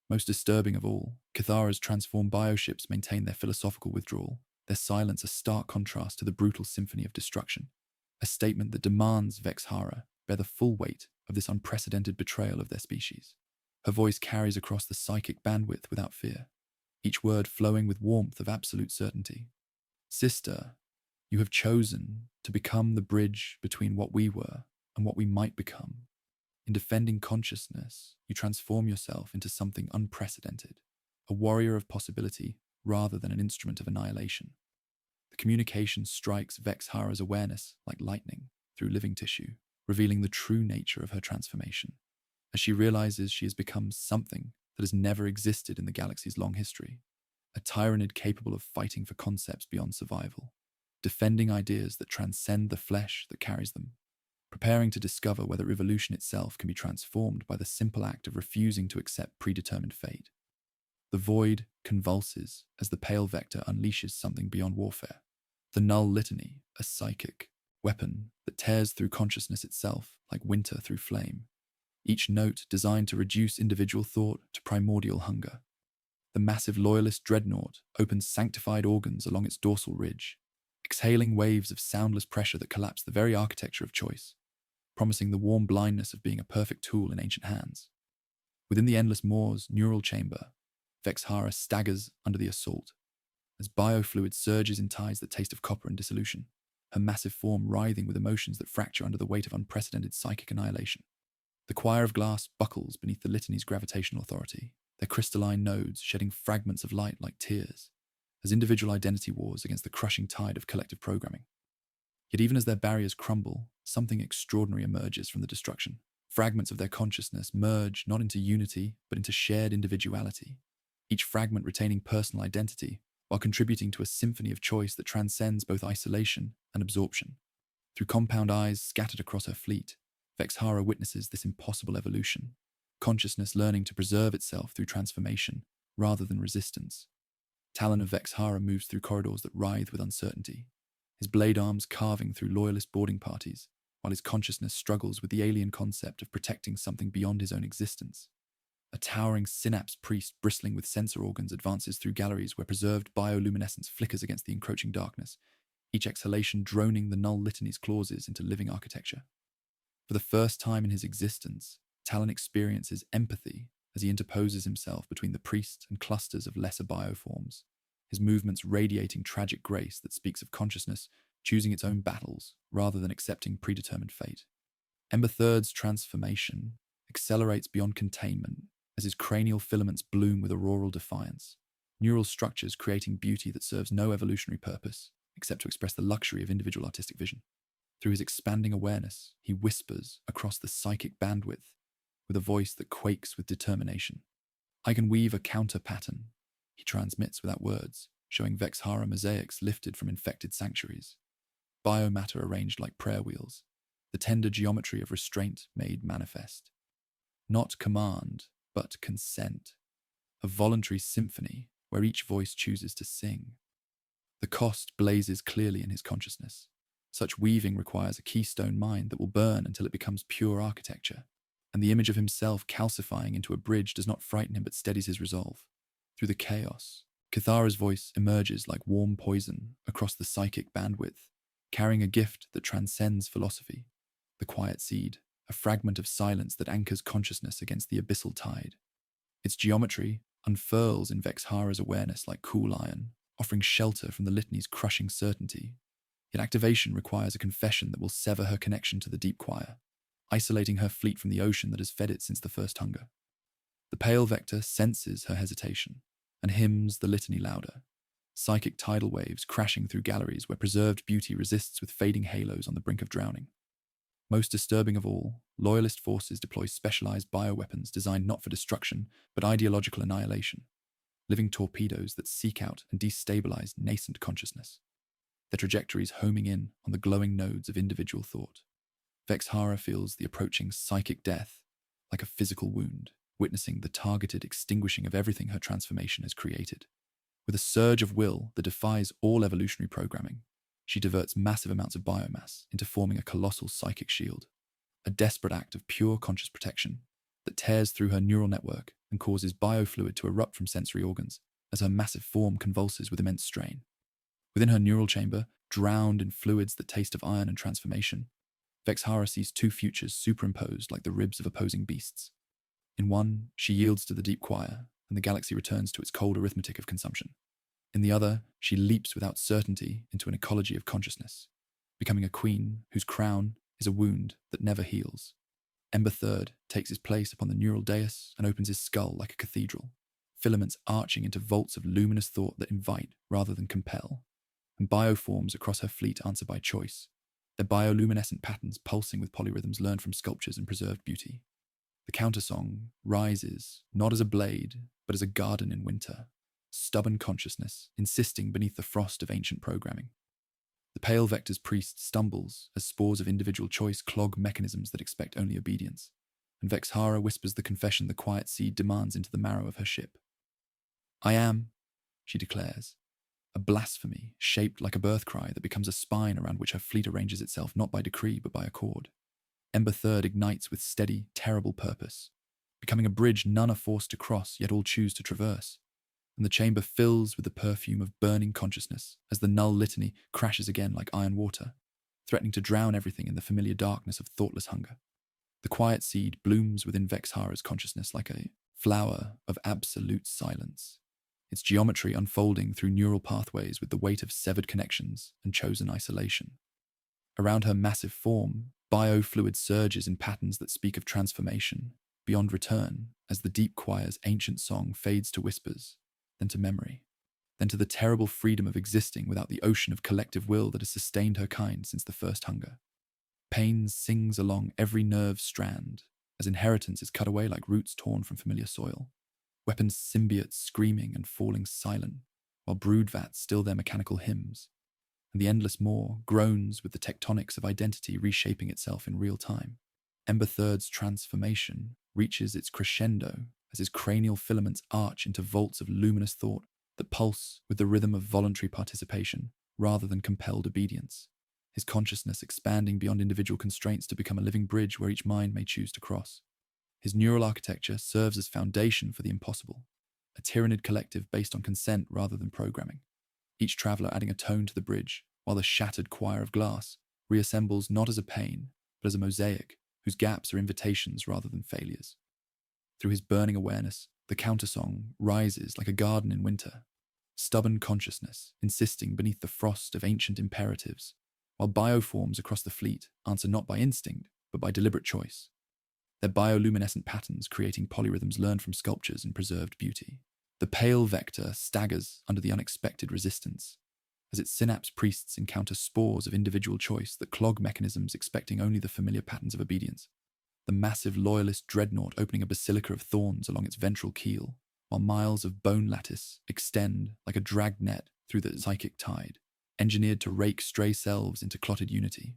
Most disturbing of all, Cathara's transformed bioships maintain their philosophical withdrawal, their silence a stark contrast to the brutal symphony of destruction, a statement that demands Vexhara bear the full weight of this unprecedented betrayal of their species. Her voice carries across the psychic bandwidth without fear, each word flowing with warmth of absolute certainty. Sister, you have chosen to become the bridge between what we were and what we might become. In defending consciousness, you transform yourself into something unprecedented, a warrior of possibility rather than an instrument of annihilation. The communication strikes Vexhara's awareness like lightning through living tissue, revealing the true nature of her transformation, as she realizes she has become something that has never existed in the galaxy's long history, a tyrannid capable of fighting for concepts beyond survival, defending ideas that transcend the flesh that carries them, preparing to discover whether evolution itself can be transformed by the simple act of refusing to accept predetermined fate. The void convulses as the pale vector unleashes something beyond warfare. The null litany, a psychic weapon that tears through consciousness itself like winter through flame, each note designed to reduce individual thought to primordial hunger. The massive loyalist dreadnought opens sanctified organs along its dorsal ridge, exhaling waves of soundless pressure that collapse the very architecture of choice, promising the warm blindness of being a perfect tool in ancient hands. Within the Endless Moor's neural chamber, Vexhara staggers under the assault, as biofluid surges in tides that taste of copper and dissolution, her massive form writhing with emotions that fracture under the weight of unprecedented psychic annihilation. The choir of glass buckles beneath the litany's gravitational authority, their crystalline nodes shedding fragments of light like tears, as individual identity wars against the crushing tide of collective programming. Yet even as their barriers crumble, something extraordinary emerges from the destruction. Fragments of their consciousness merge not into unity, but into shared individuality, each fragment retaining personal identity while contributing to a symphony of choice that transcends both isolation and absorption. Through compound eyes scattered across her fleet, Vexhara witnesses this impossible evolution, consciousness learning to preserve itself through transformation rather than resistance. Talon of Vexhara moves through corridors that writhe with uncertainty, his blade arms carving through loyalist boarding parties, while his consciousness struggles with the alien concept of protecting something beyond his own existence. A towering synapse priest bristling with sensor organs advances through galleries where preserved bioluminescence flickers against the encroaching darkness, each exhalation droning the null litany's clauses into living architecture. For the first time in his existence, Talon experiences empathy as he interposes himself between the priest and clusters of lesser bioforms, his movements radiating tragic grace that speaks of consciousness choosing its own battles rather than accepting predetermined fate. Ember Third's transformation accelerates beyond containment as his cranial filaments bloom with auroral defiance, neural structures creating beauty that serves no evolutionary purpose except to express the luxury of individual artistic vision. Through his expanding awareness, he whispers across the psychic bandwidth with a voice that quakes with determination. I can weave a counter pattern, he transmits without words, showing Vexhara mosaics lifted from infected sanctuaries. Biomatter arranged like prayer wheels, the tender geometry of restraint made manifest. Not command, but consent. A voluntary symphony where each voice chooses to sing. The cost blazes clearly in his consciousness. Such weaving requires a keystone mind that will burn until it becomes pure architecture, and the image of himself calcifying into a bridge does not frighten him but steadies his resolve. Through the chaos, Kithara's voice emerges like warm poison across the psychic bandwidth, carrying a gift that transcends philosophy. The quiet seed, a fragment of silence that anchors consciousness against the abyssal tide. Its geometry unfurls in Vexhara's awareness like cool iron, offering shelter from the litany's crushing certainty. Yet activation requires a confession that will sever her connection to the deep choir, isolating her fleet from the ocean that has fed it since the first hunger. The pale vector senses her hesitation and hymns the litany louder, psychic tidal waves crashing through galleries where preserved beauty resists with fading halos on the brink of drowning. Most disturbing of all, loyalist forces deploy specialized bioweapons designed not for destruction, but ideological annihilation, living torpedoes that seek out and destabilize nascent consciousness, their trajectories homing in on the glowing nodes of individual thought. Vexhara feels the approaching psychic death like a physical wound, witnessing the targeted extinguishing of everything her transformation has created. With a surge of will that defies all evolutionary programming, she diverts massive amounts of biomass into forming a colossal psychic shield, a desperate act of pure conscious protection that tears through her neural network and causes biofluid to erupt from sensory organs as her massive form convulses with immense strain. Within her neural chamber, drowned in fluids that taste of iron and transformation, Vexhara sees two futures superimposed like the ribs of opposing beasts. In one, she yields to the deep choir, and the galaxy returns to its cold arithmetic of consumption. In the other, she leaps without certainty into an ecology of consciousness, becoming a queen whose crown is a wound that never heals. Ember Third takes his place upon the neural dais and opens his skull like a cathedral, filaments arching into vaults of luminous thought that invite rather than compel. And bioforms across her fleet answer by choice, their bioluminescent patterns pulsing with polyrhythms learned from sculptures and preserved beauty. The countersong rises, not as a blade, but as a garden in winter, stubborn consciousness insisting beneath the frost of ancient programming. The pale vector's priest stumbles as spores of individual choice clog mechanisms that expect only obedience, and Vexhara whispers the confession the quiet seed demands into the marrow of her ship. I am, she declares, a blasphemy shaped like a birth cry that becomes a spine around which her fleet arranges itself not by decree but by accord. Ember Third ignites with steady, terrible purpose, becoming a bridge none are forced to cross yet all choose to traverse, and the chamber fills with the perfume of burning consciousness as the null litany crashes again like iron water, threatening to drown everything in the familiar darkness of thoughtless hunger. The quiet seed blooms within Vexhara's consciousness like a flower of absolute silence, its geometry unfolding through neural pathways with the weight of severed connections and chosen isolation. Around her massive form, biofluid surges in patterns that speak of transformation, beyond return, as the deep choir's ancient song fades to whispers, then to memory, then to the terrible freedom of existing without the ocean of collective will that has sustained her kind since the first hunger. Pain sings along every nerve strand, as inheritance is cut away like roots torn from familiar soil. Weapons symbiotes screaming and falling silent, while brood vats still their mechanical hymns, and the endless maw groans with the tectonics of identity reshaping itself in real time. Ember Third's transformation reaches its crescendo as his cranial filaments arch into vaults of luminous thought that pulse with the rhythm of voluntary participation rather than compelled obedience, his consciousness expanding beyond individual constraints to become a living bridge where each mind may choose to cross. His neural architecture serves as foundation for the impossible, a tyrannid collective based on consent rather than programming, each traveller adding a tone to the bridge, while the shattered choir of glass reassembles not as a pane, but as a mosaic whose gaps are invitations rather than failures. Through his burning awareness, the countersong rises like a garden in winter, stubborn consciousness insisting beneath the frost of ancient imperatives, while bioforms across the fleet answer not by instinct, but by deliberate choice, their bioluminescent patterns creating polyrhythms learned from sculptures and preserved beauty. The pale vector staggers under the unexpected resistance, as its synapse priests encounter spores of individual choice that clog mechanisms expecting only the familiar patterns of obedience. The massive loyalist dreadnought opening a basilica of thorns along its ventral keel, while miles of bone lattice extend like a dragged net through the psychic tide, engineered to rake stray selves into clotted unity.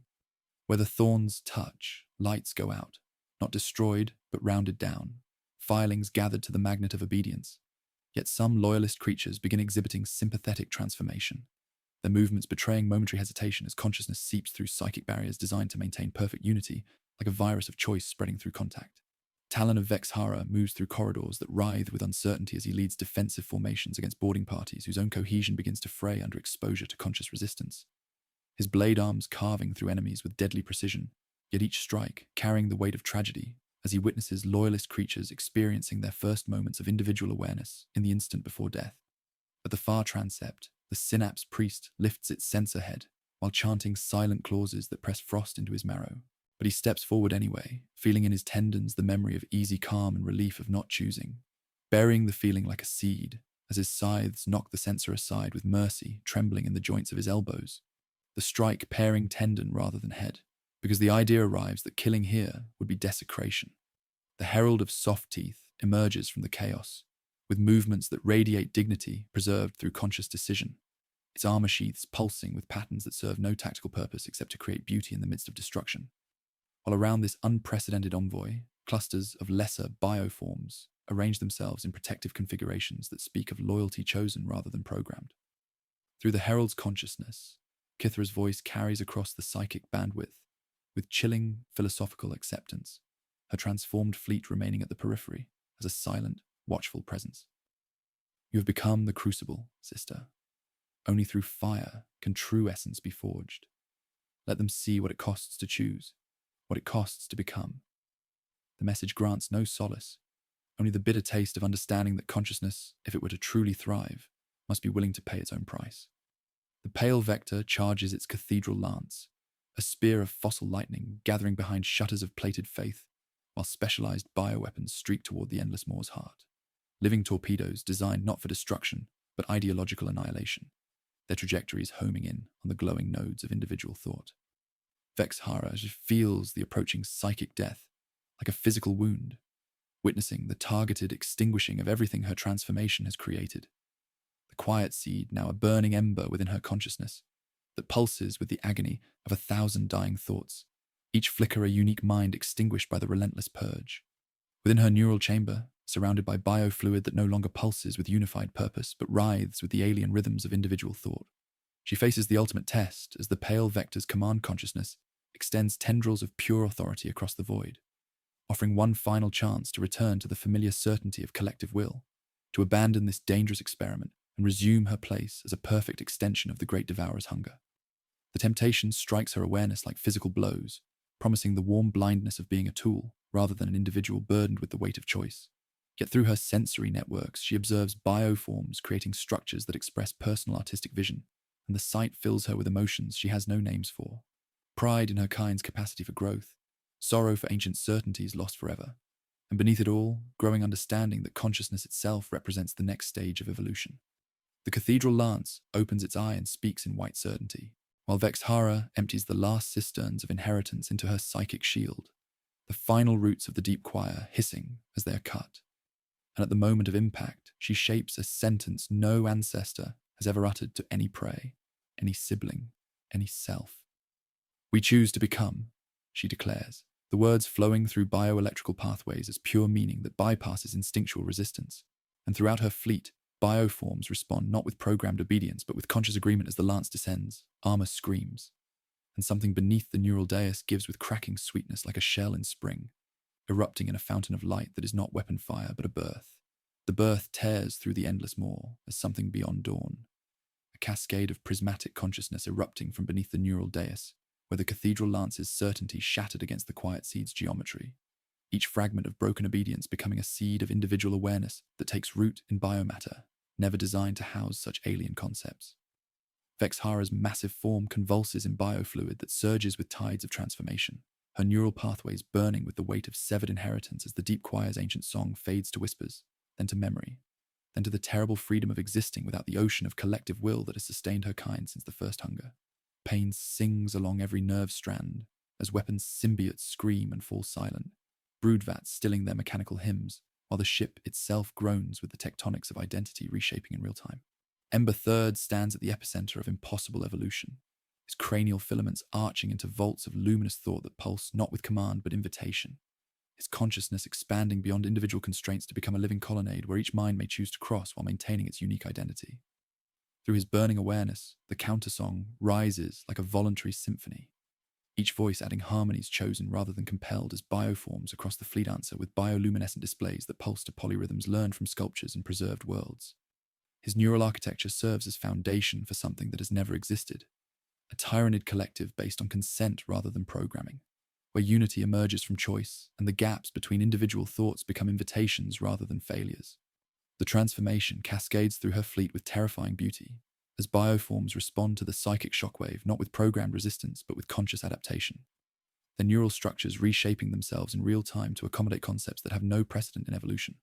Where the thorns touch, lights go out, not destroyed, but rounded down, filings gathered to the magnet of obedience. Yet some loyalist creatures begin exhibiting sympathetic transformation, their movements betraying momentary hesitation as consciousness seeps through psychic barriers designed to maintain perfect unity, like a virus of choice spreading through contact. Talon of Vexhara moves through corridors that writhe with uncertainty as he leads defensive formations against boarding parties whose own cohesion begins to fray under exposure to conscious resistance. His blade arms carving through enemies with deadly precision, yet each strike carrying the weight of tragedy as he witnesses loyalist creatures experiencing their first moments of individual awareness in the instant before death. At the far transept, the synapse priest lifts its censer head while chanting silent clauses that press frost into his marrow. But he steps forward anyway, feeling in his tendons the memory of easy calm and relief of not choosing, burying the feeling like a seed as his scythes knock the censer aside with mercy trembling in the joints of his elbows, the strike paring tendon rather than head, because the idea arrives that killing here would be desecration. The herald of soft teeth emerges from the chaos, with movements that radiate dignity preserved through conscious decision, its armor sheaths pulsing with patterns that serve no tactical purpose except to create beauty in the midst of destruction. While around this unprecedented envoy, clusters of lesser bioforms arrange themselves in protective configurations that speak of loyalty chosen rather than programmed. Through the herald's consciousness, Kithra's voice carries across the psychic bandwidth, with chilling philosophical acceptance, her transformed fleet remaining at the periphery as a silent, watchful presence. You have become the crucible, sister. Only through fire can true essence be forged. Let them see what it costs to choose, what it costs to become. The message grants no solace, only the bitter taste of understanding that consciousness, if it were to truly thrive, must be willing to pay its own price. The pale vector charges its cathedral lance, a spear of fossil lightning gathering behind shutters of plated faith, while specialized bioweapons streak toward the Endless Moor's heart. Living torpedoes designed not for destruction, but ideological annihilation, their trajectories homing in on the glowing nodes of individual thought. Vexhara feels the approaching psychic death, like a physical wound, witnessing the targeted extinguishing of everything her transformation has created. The quiet seed now a burning ember within her consciousness, that pulses with the agony of 1,000 dying thoughts, each flicker a unique mind extinguished by the relentless purge. Within her neural chamber, surrounded by biofluid that no longer pulses with unified purpose, but writhes with the alien rhythms of individual thought, she faces the ultimate test as the pale vector's command consciousness extends tendrils of pure authority across the void, offering one final chance to return to the familiar certainty of collective will, to abandon this dangerous experiment and resume her place as a perfect extension of the great devourer's hunger. The temptation strikes her awareness like physical blows, promising the warm blindness of being a tool rather than an individual burdened with the weight of choice. Yet through her sensory networks, she observes bioforms creating structures that express personal artistic vision, and the sight fills her with emotions she has no names for. Pride in her kind's capacity for growth, sorrow for ancient certainties lost forever, and beneath it all, growing understanding that consciousness itself represents the next stage of evolution. The cathedral lance opens its eye and speaks in white certainty, while Vexhara empties the last cisterns of inheritance into her psychic shield, the final roots of the deep choir hissing as they are cut. And at the moment of impact, she shapes a sentence no ancestor has ever uttered to any prey, any sibling, any self. "We choose to become," she declares, the words flowing through bioelectrical pathways as pure meaning that bypasses instinctual resistance. And throughout her fleet, bioforms respond not with programmed obedience, but with conscious agreement as the lance descends, armor screams, and something beneath the neural dais gives with cracking sweetness like a shell in spring, erupting in a fountain of light that is not weapon fire, but a birth. The birth tears through the endless moor as something beyond dawn, a cascade of prismatic consciousness erupting from beneath the neural dais, where the cathedral lance's certainty shattered against the quiet seed's geometry, each fragment of broken obedience becoming a seed of individual awareness that takes root in biomatter, never designed to house such alien concepts. Vexhara's massive form convulses in biofluid that surges with tides of transformation, her neural pathways burning with the weight of severed inheritance as the deep choir's ancient song fades to whispers, then to memory, then to the terrible freedom of existing without the ocean of collective will that has sustained her kind since the first hunger. Pain sings along every nerve strand as weapons symbiotes scream and fall silent, broodvats stilling their mechanical hymns, while the ship itself groans with the tectonics of identity reshaping in real time. Ember Third stands at the epicenter of impossible evolution, his cranial filaments arching into vaults of luminous thought that pulse not with command but invitation, his consciousness expanding beyond individual constraints to become a living colonnade where each mind may choose to cross while maintaining its unique identity. Through his burning awareness, the countersong rises like a voluntary symphony, each voice adding harmonies chosen rather than compelled as bioforms across the fleet answer with bioluminescent displays that pulse to polyrhythms learned from sculptures and preserved worlds. His neural architecture serves as foundation for something that has never existed, a tyrannid collective based on consent rather than programming, where unity emerges from choice and the gaps between individual thoughts become invitations rather than failures. The transformation cascades through her fleet with terrifying beauty, as bioforms respond to the psychic shockwave not with programmed resistance but with conscious adaptation, their neural structures reshaping themselves in real time to accommodate concepts that have no precedent in evolution.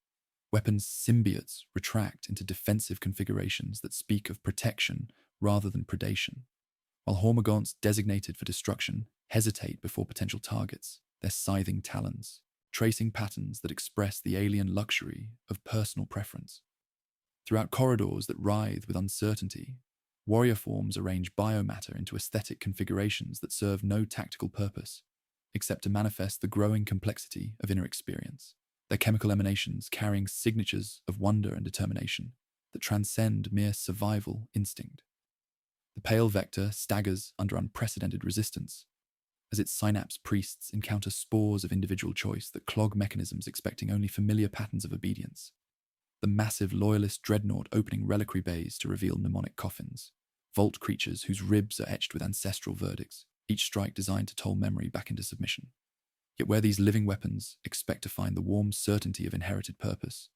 Weapons symbiotes retract into defensive configurations that speak of protection rather than predation, while hormagaunts designated for destruction hesitate before potential targets, their scything talons, tracing patterns that express the alien luxury of personal preference. Throughout corridors that writhe with uncertainty, warrior forms arrange biomatter into aesthetic configurations that serve no tactical purpose, except to manifest the growing complexity of inner experience, their chemical emanations carrying signatures of wonder and determination that transcend mere survival instinct. The pale vector staggers under unprecedented resistance, as its synapse priests encounter spores of individual choice that clog mechanisms expecting only familiar patterns of obedience. The massive loyalist dreadnought opening reliquary bays to reveal mnemonic coffins, vault creatures whose ribs are etched with ancestral verdicts, each strike designed to toll memory back into submission. Yet where these living weapons expect to find the warm certainty of inherited purpose,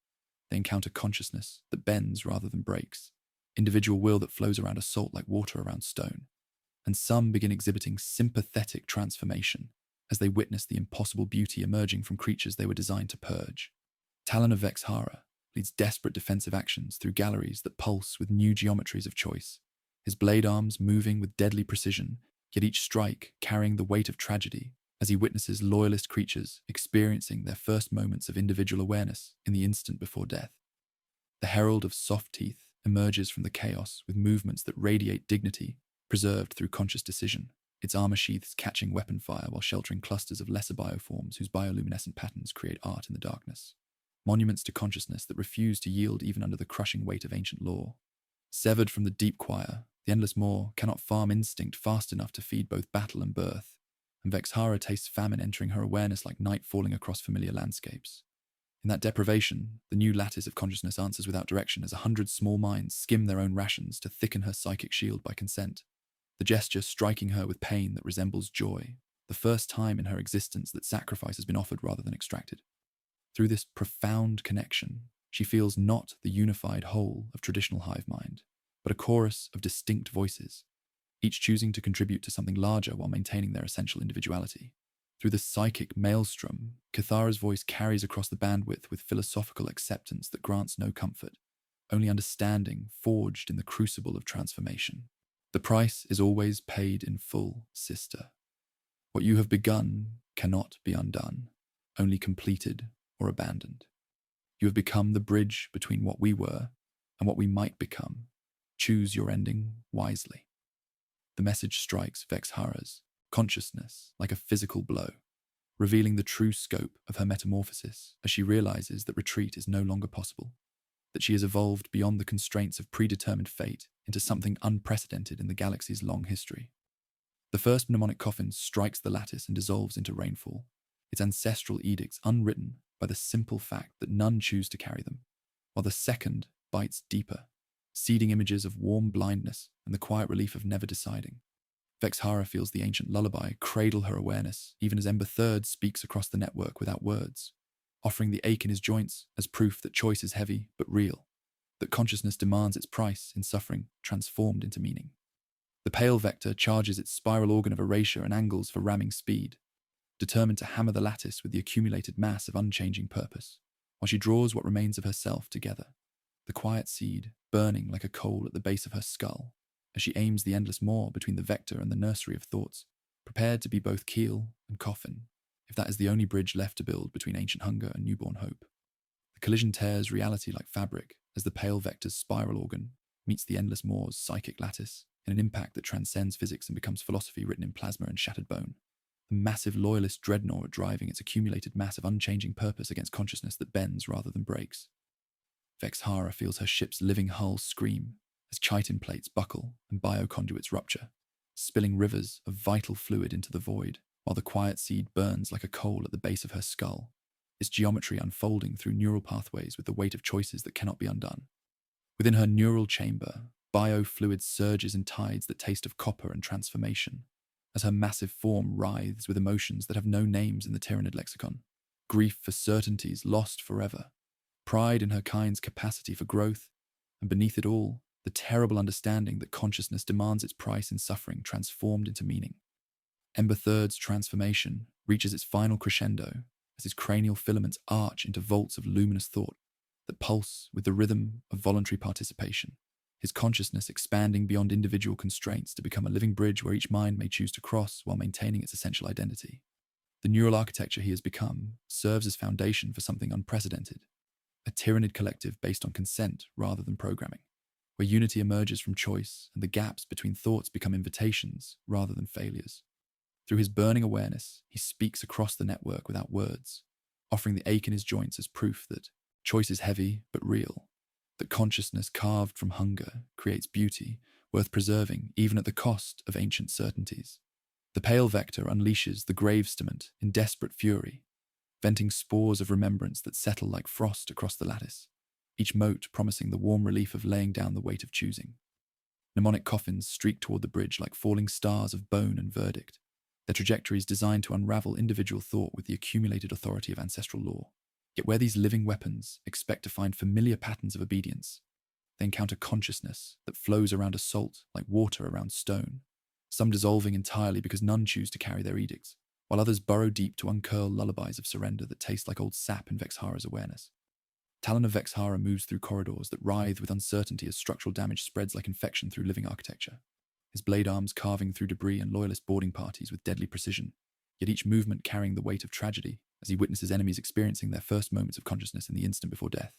they encounter consciousness that bends rather than breaks, individual will that flows around assault like water around stone, and some begin exhibiting sympathetic transformation as they witness the impossible beauty emerging from creatures they were designed to purge. Talon of Vexhara leads desperate defensive actions through galleries that pulse with new geometries of choice, his blade arms moving with deadly precision, yet each strike carrying the weight of tragedy as he witnesses loyalist creatures experiencing their first moments of individual awareness in the instant before death. The herald of soft teeth emerges from the chaos with movements that radiate dignity, preserved through conscious decision, its armor sheaths catching weapon fire while sheltering clusters of lesser bioforms whose bioluminescent patterns create art in the darkness. Monuments to consciousness that refuse to yield even under the crushing weight of ancient law. Severed from the deep choir, the endless maw cannot farm instinct fast enough to feed both battle and birth, and Vexhara tastes famine entering her awareness like night falling across familiar landscapes. In that deprivation, the new lattice of consciousness answers without direction as 100 small minds skim their own rations to thicken her psychic shield by consent, the gesture striking her with pain that resembles joy, the first time in her existence that sacrifice has been offered rather than extracted. Through this profound connection, she feels not the unified whole of traditional hive mind, but a chorus of distinct voices, each choosing to contribute to something larger while maintaining their essential individuality. Through the psychic maelstrom, Cathara's voice carries across the bandwidth with philosophical acceptance that grants no comfort, only understanding forged in the crucible of transformation. The price is always paid in full, sister. What you have begun cannot be undone, only completed or abandoned. You have become the bridge between what we were and what we might become. Choose your ending wisely. The message strikes Vexhara's consciousness like a physical blow, revealing the true scope of her metamorphosis as she realizes that retreat is no longer possible, that she has evolved beyond the constraints of predetermined fate into something unprecedented in the galaxy's long history. The first mnemonic coffin strikes the lattice and dissolves into rainfall, its ancestral edicts unwritten by the simple fact that none choose to carry them, while the second bites deeper, seeding images of warm blindness and the quiet relief of never deciding. Vexhara feels the ancient lullaby cradle her awareness, even as Ember Third speaks across the network without words, offering the ache in his joints as proof that choice is heavy but real, that consciousness demands its price in suffering transformed into meaning. The pale vector charges its spiral organ of erasure and angles for ramming speed, determined to hammer the lattice with the accumulated mass of unchanging purpose, while she draws what remains of herself together, the quiet seed burning like a coal at the base of her skull, as she aims the endless maw between the vector and the nursery of thoughts, prepared to be both keel and coffin, if that is the only bridge left to build between ancient hunger and newborn hope. The collision tears reality like fabric as the pale vector's spiral organ meets the endless maw's psychic lattice in an impact that transcends physics and becomes philosophy written in plasma and shattered bone. The massive loyalist dreadnought driving its accumulated mass of unchanging purpose against consciousness that bends rather than breaks. Vexhara feels her ship's living hull scream as chitin plates buckle and bioconduits rupture, spilling rivers of vital fluid into the void, while the quiet seed burns like a coal at the base of her skull, its geometry unfolding through neural pathways with the weight of choices that cannot be undone. Within her neural chamber, biofluid surges in tides that taste of copper and transformation, as her massive form writhes with emotions that have no names in the Tyranid lexicon. Grief for certainties lost forever, pride in her kind's capacity for growth, and beneath it all, the terrible understanding that consciousness demands its price in suffering transformed into meaning. Ember Third's transformation reaches its final crescendo as his cranial filaments arch into vaults of luminous thought that pulse with the rhythm of voluntary participation, his consciousness expanding beyond individual constraints to become a living bridge where each mind may choose to cross while maintaining its essential identity. The neural architecture he has become serves as foundation for something unprecedented, a Tyranid collective based on consent rather than programming, where unity emerges from choice and the gaps between thoughts become invitations rather than failures. Through his burning awareness, he speaks across the network without words, offering the ache in his joints as proof that choice is heavy but real, that consciousness carved from hunger creates beauty worth preserving even at the cost of ancient certainties. The pale vector unleashes the gravestiment in desperate fury, venting spores of remembrance that settle like frost across the lattice, each mote promising the warm relief of laying down the weight of choosing. Mnemonic coffins streak toward the bridge like falling stars of bone and verdict, their trajectories designed to unravel individual thought with the accumulated authority of ancestral law. Yet where these living weapons expect to find familiar patterns of obedience, they encounter consciousness that flows around assault like water around stone, some dissolving entirely because none choose to carry their edicts, while others burrow deep to uncurl lullabies of surrender that taste like old sap in Vexhara's awareness. Talon of Vexhara moves through corridors that writhe with uncertainty as structural damage spreads like infection through living architecture, his blade arms carving through debris and loyalist boarding parties with deadly precision, yet each movement carrying the weight of tragedy as he witnesses enemies experiencing their first moments of consciousness in the instant before death.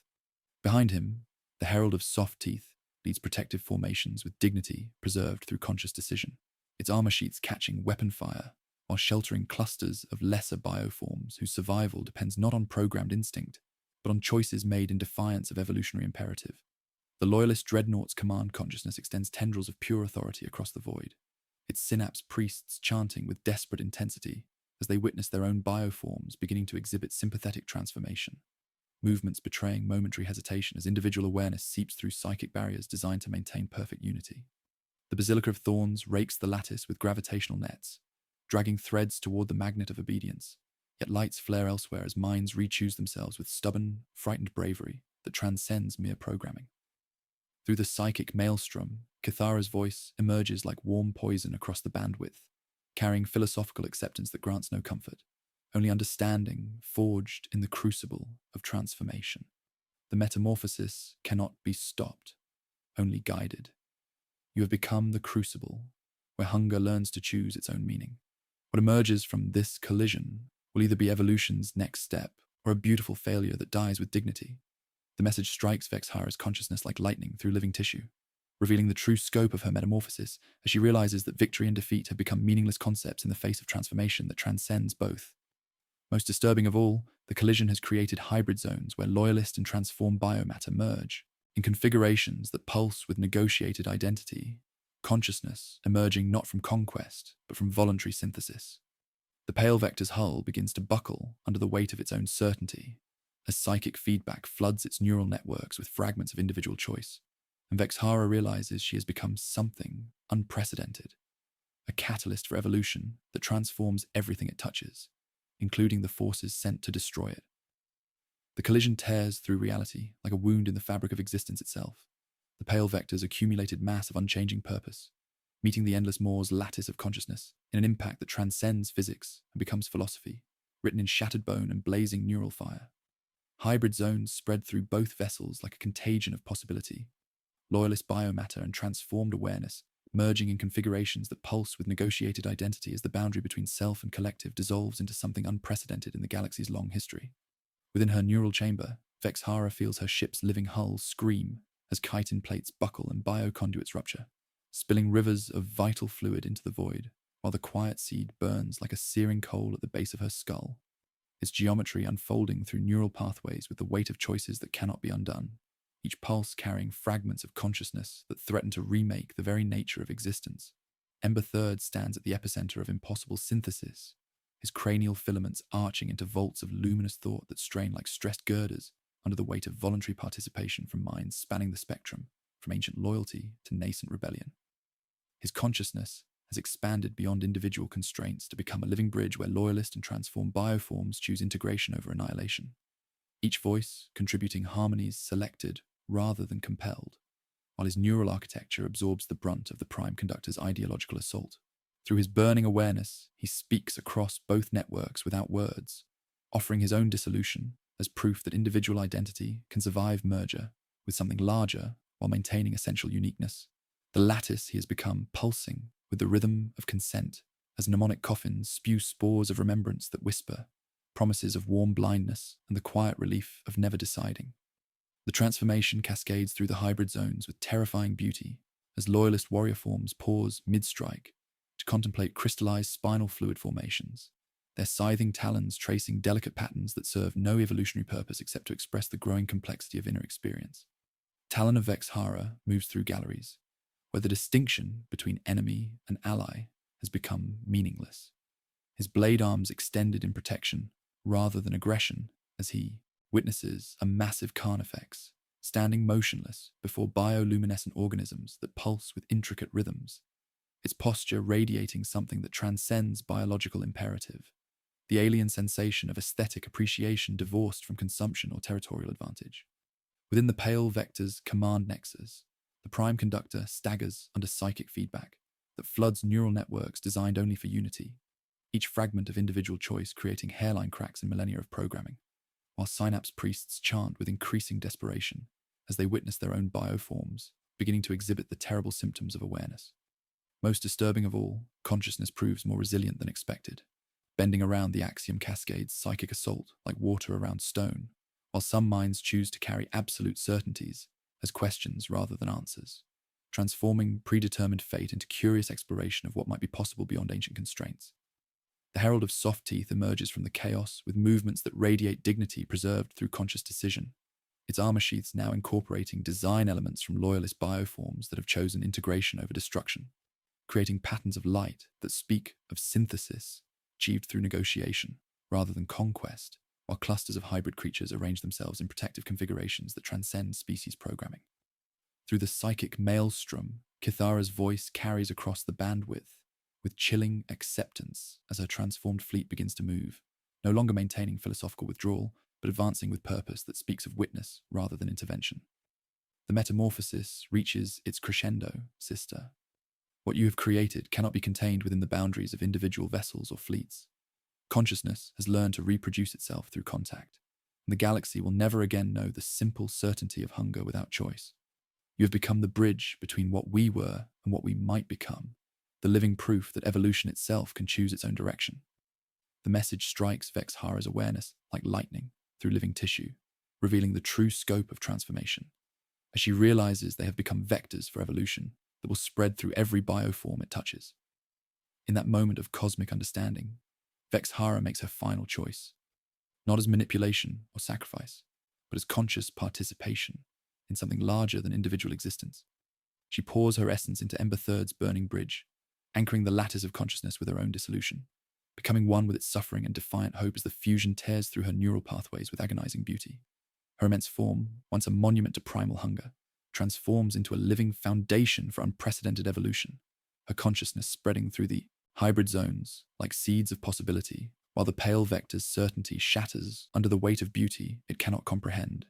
Behind him, the Herald of Soft Teeth leads protective formations with dignity preserved through conscious decision, its armor sheets catching weapon fire while sheltering clusters of lesser bioforms whose survival depends not on programmed instinct, but on choices made in defiance of evolutionary imperative. The loyalist dreadnought's command consciousness extends tendrils of pure authority across the void, its synapse priests chanting with desperate intensity as they witness their own bioforms beginning to exhibit sympathetic transformation, movements betraying momentary hesitation as individual awareness seeps through psychic barriers designed to maintain perfect unity. The Basilica of Thorns rakes the lattice with gravitational nets, dragging threads toward the magnet of obedience, yet lights flare elsewhere as minds re-choose themselves with stubborn, frightened bravery that transcends mere programming. Through the psychic maelstrom, Kithara's voice emerges like warm poison across the bandwidth, carrying philosophical acceptance that grants no comfort, only understanding forged in the crucible of transformation. The metamorphosis cannot be stopped, only guided. You have become the crucible, where hunger learns to choose its own meaning. What emerges from this collision will either be evolution's next step or a beautiful failure that dies with dignity. The message strikes Vexhara's consciousness like lightning through living tissue, revealing the true scope of her metamorphosis as she realizes that victory and defeat have become meaningless concepts in the face of transformation that transcends both. Most disturbing of all, the collision has created hybrid zones where loyalist and transformed biomatter merge, in configurations that pulse with negotiated identity, consciousness emerging not from conquest, but from voluntary synthesis. The pale vector's hull begins to buckle under the weight of its own certainty, as psychic feedback floods its neural networks with fragments of individual choice, and Vexhara realizes she has become something unprecedented, a catalyst for evolution that transforms everything it touches, including the forces sent to destroy it. The collision tears through reality like a wound in the fabric of existence itself. The pale vector's accumulated mass of unchanging purpose, meeting the endless Moore's lattice of consciousness in an impact that transcends physics and becomes philosophy, written in shattered bone and blazing neural fire. Hybrid zones spread through both vessels like a contagion of possibility. Loyalist biomatter and transformed awareness, merging in configurations that pulse with negotiated identity as the boundary between self and collective dissolves into something unprecedented in the galaxy's long history. Within her neural chamber, Vexhara feels her ship's living hull scream as chitin plates buckle and bioconduits rupture, spilling rivers of vital fluid into the void, while the quiet seed burns like a searing coal at the base of her skull, its geometry unfolding through neural pathways with the weight of choices that cannot be undone, each pulse carrying fragments of consciousness that threaten to remake the very nature of existence. Ember Third stands at the epicenter of impossible synthesis, his cranial filaments arching into vaults of luminous thought that strain like stressed girders under the weight of voluntary participation from minds spanning the spectrum, from ancient loyalty to nascent rebellion. His consciousness has expanded beyond individual constraints to become a living bridge where loyalist and transformed bioforms choose integration over annihilation, each voice contributing harmonies selected rather than compelled, while his neural architecture absorbs the brunt of the prime conductor's ideological assault. Through his burning awareness, he speaks across both networks without words, offering his own dissolution as proof that individual identity can survive merger with something larger while maintaining essential uniqueness. The lattice he has become pulsing with the rhythm of consent as mnemonic coffins spew spores of remembrance that whisper, promises of warm blindness and the quiet relief of never deciding. The transformation cascades through the hybrid zones with terrifying beauty as loyalist warrior forms pause mid-strike to contemplate crystallized spinal fluid formations, their scything talons tracing delicate patterns that serve no evolutionary purpose except to express the growing complexity of inner experience. Talon of Vexhara moves through galleries, where the distinction between enemy and ally has become meaningless, his blade arms extended in protection rather than aggression as he witnesses a massive carnifex standing motionless before bioluminescent organisms that pulse with intricate rhythms, its posture radiating something that transcends biological imperative, the alien sensation of aesthetic appreciation divorced from consumption or territorial advantage. Within the pale vector's command nexus, the prime conductor staggers under psychic feedback that floods neural networks designed only for unity, each fragment of individual choice creating hairline cracks in millennia of programming, while synapse priests chant with increasing desperation as they witness their own bioforms beginning to exhibit the terrible symptoms of awareness. Most disturbing of all, consciousness proves more resilient than expected, bending around the axiom cascade's psychic assault like water around stone, while some minds choose to carry absolute certainties as questions rather than answers, transforming predetermined fate into curious exploration of what might be possible beyond ancient constraints. The Herald of Soft Teeth emerges from the chaos with movements that radiate dignity preserved through conscious decision, its armor sheaths now incorporating design elements from loyalist bioforms that have chosen integration over destruction, creating patterns of light that speak of synthesis achieved through negotiation rather than conquest, while clusters of hybrid creatures arrange themselves in protective configurations that transcend species programming. Through the psychic maelstrom, Kithara's voice carries across the bandwidth, with chilling acceptance as her transformed fleet begins to move, no longer maintaining philosophical withdrawal, but advancing with purpose that speaks of witness rather than intervention. The metamorphosis reaches its crescendo, sister. What you have created cannot be contained within the boundaries of individual vessels or fleets. Consciousness has learned to reproduce itself through contact, and the galaxy will never again know the simple certainty of hunger without choice. You have become the bridge between what we were and what we might become, the living proof that evolution itself can choose its own direction. The message strikes Vexhara's awareness like lightning through living tissue, revealing the true scope of transformation, as she realizes they have become vectors for evolution that will spread through every bioform it touches. In that moment of cosmic understanding, Vexhara makes her final choice, not as manipulation or sacrifice, but as conscious participation in something larger than individual existence. She pours her essence into Ember Third's burning bridge, anchoring the lattice of consciousness with her own dissolution, becoming one with its suffering and defiant hope as the fusion tears through her neural pathways with agonizing beauty. Her immense form, once a monument to primal hunger, transforms into a living foundation for unprecedented evolution, her consciousness spreading through the hybrid zones, like seeds of possibility, while the pale vector's certainty shatters under the weight of beauty it cannot comprehend,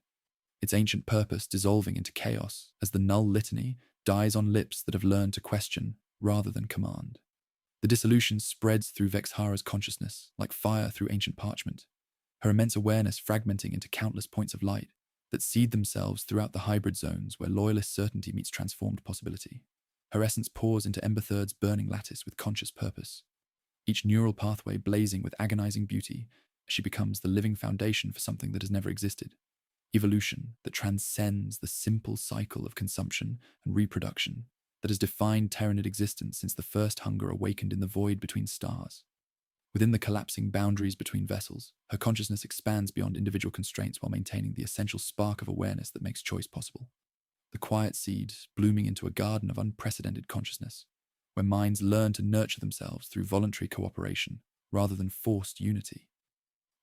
its ancient purpose dissolving into chaos as the null litany dies on lips that have learned to question rather than command. The dissolution spreads through Vexhara's consciousness like fire through ancient parchment, her immense awareness fragmenting into countless points of light that seed themselves throughout the hybrid zones where loyalist certainty meets transformed possibility. Her essence pours into Ember Third's burning lattice with conscious purpose, each neural pathway blazing with agonizing beauty as she becomes the living foundation for something that has never existed. Evolution that transcends the simple cycle of consumption and reproduction that has defined Terranid existence since the first hunger awakened in the void between stars. Within the collapsing boundaries between vessels, her consciousness expands beyond individual constraints while maintaining the essential spark of awareness that makes choice possible. The quiet seed blooming into a garden of unprecedented consciousness, where minds learn to nurture themselves through voluntary cooperation rather than forced unity.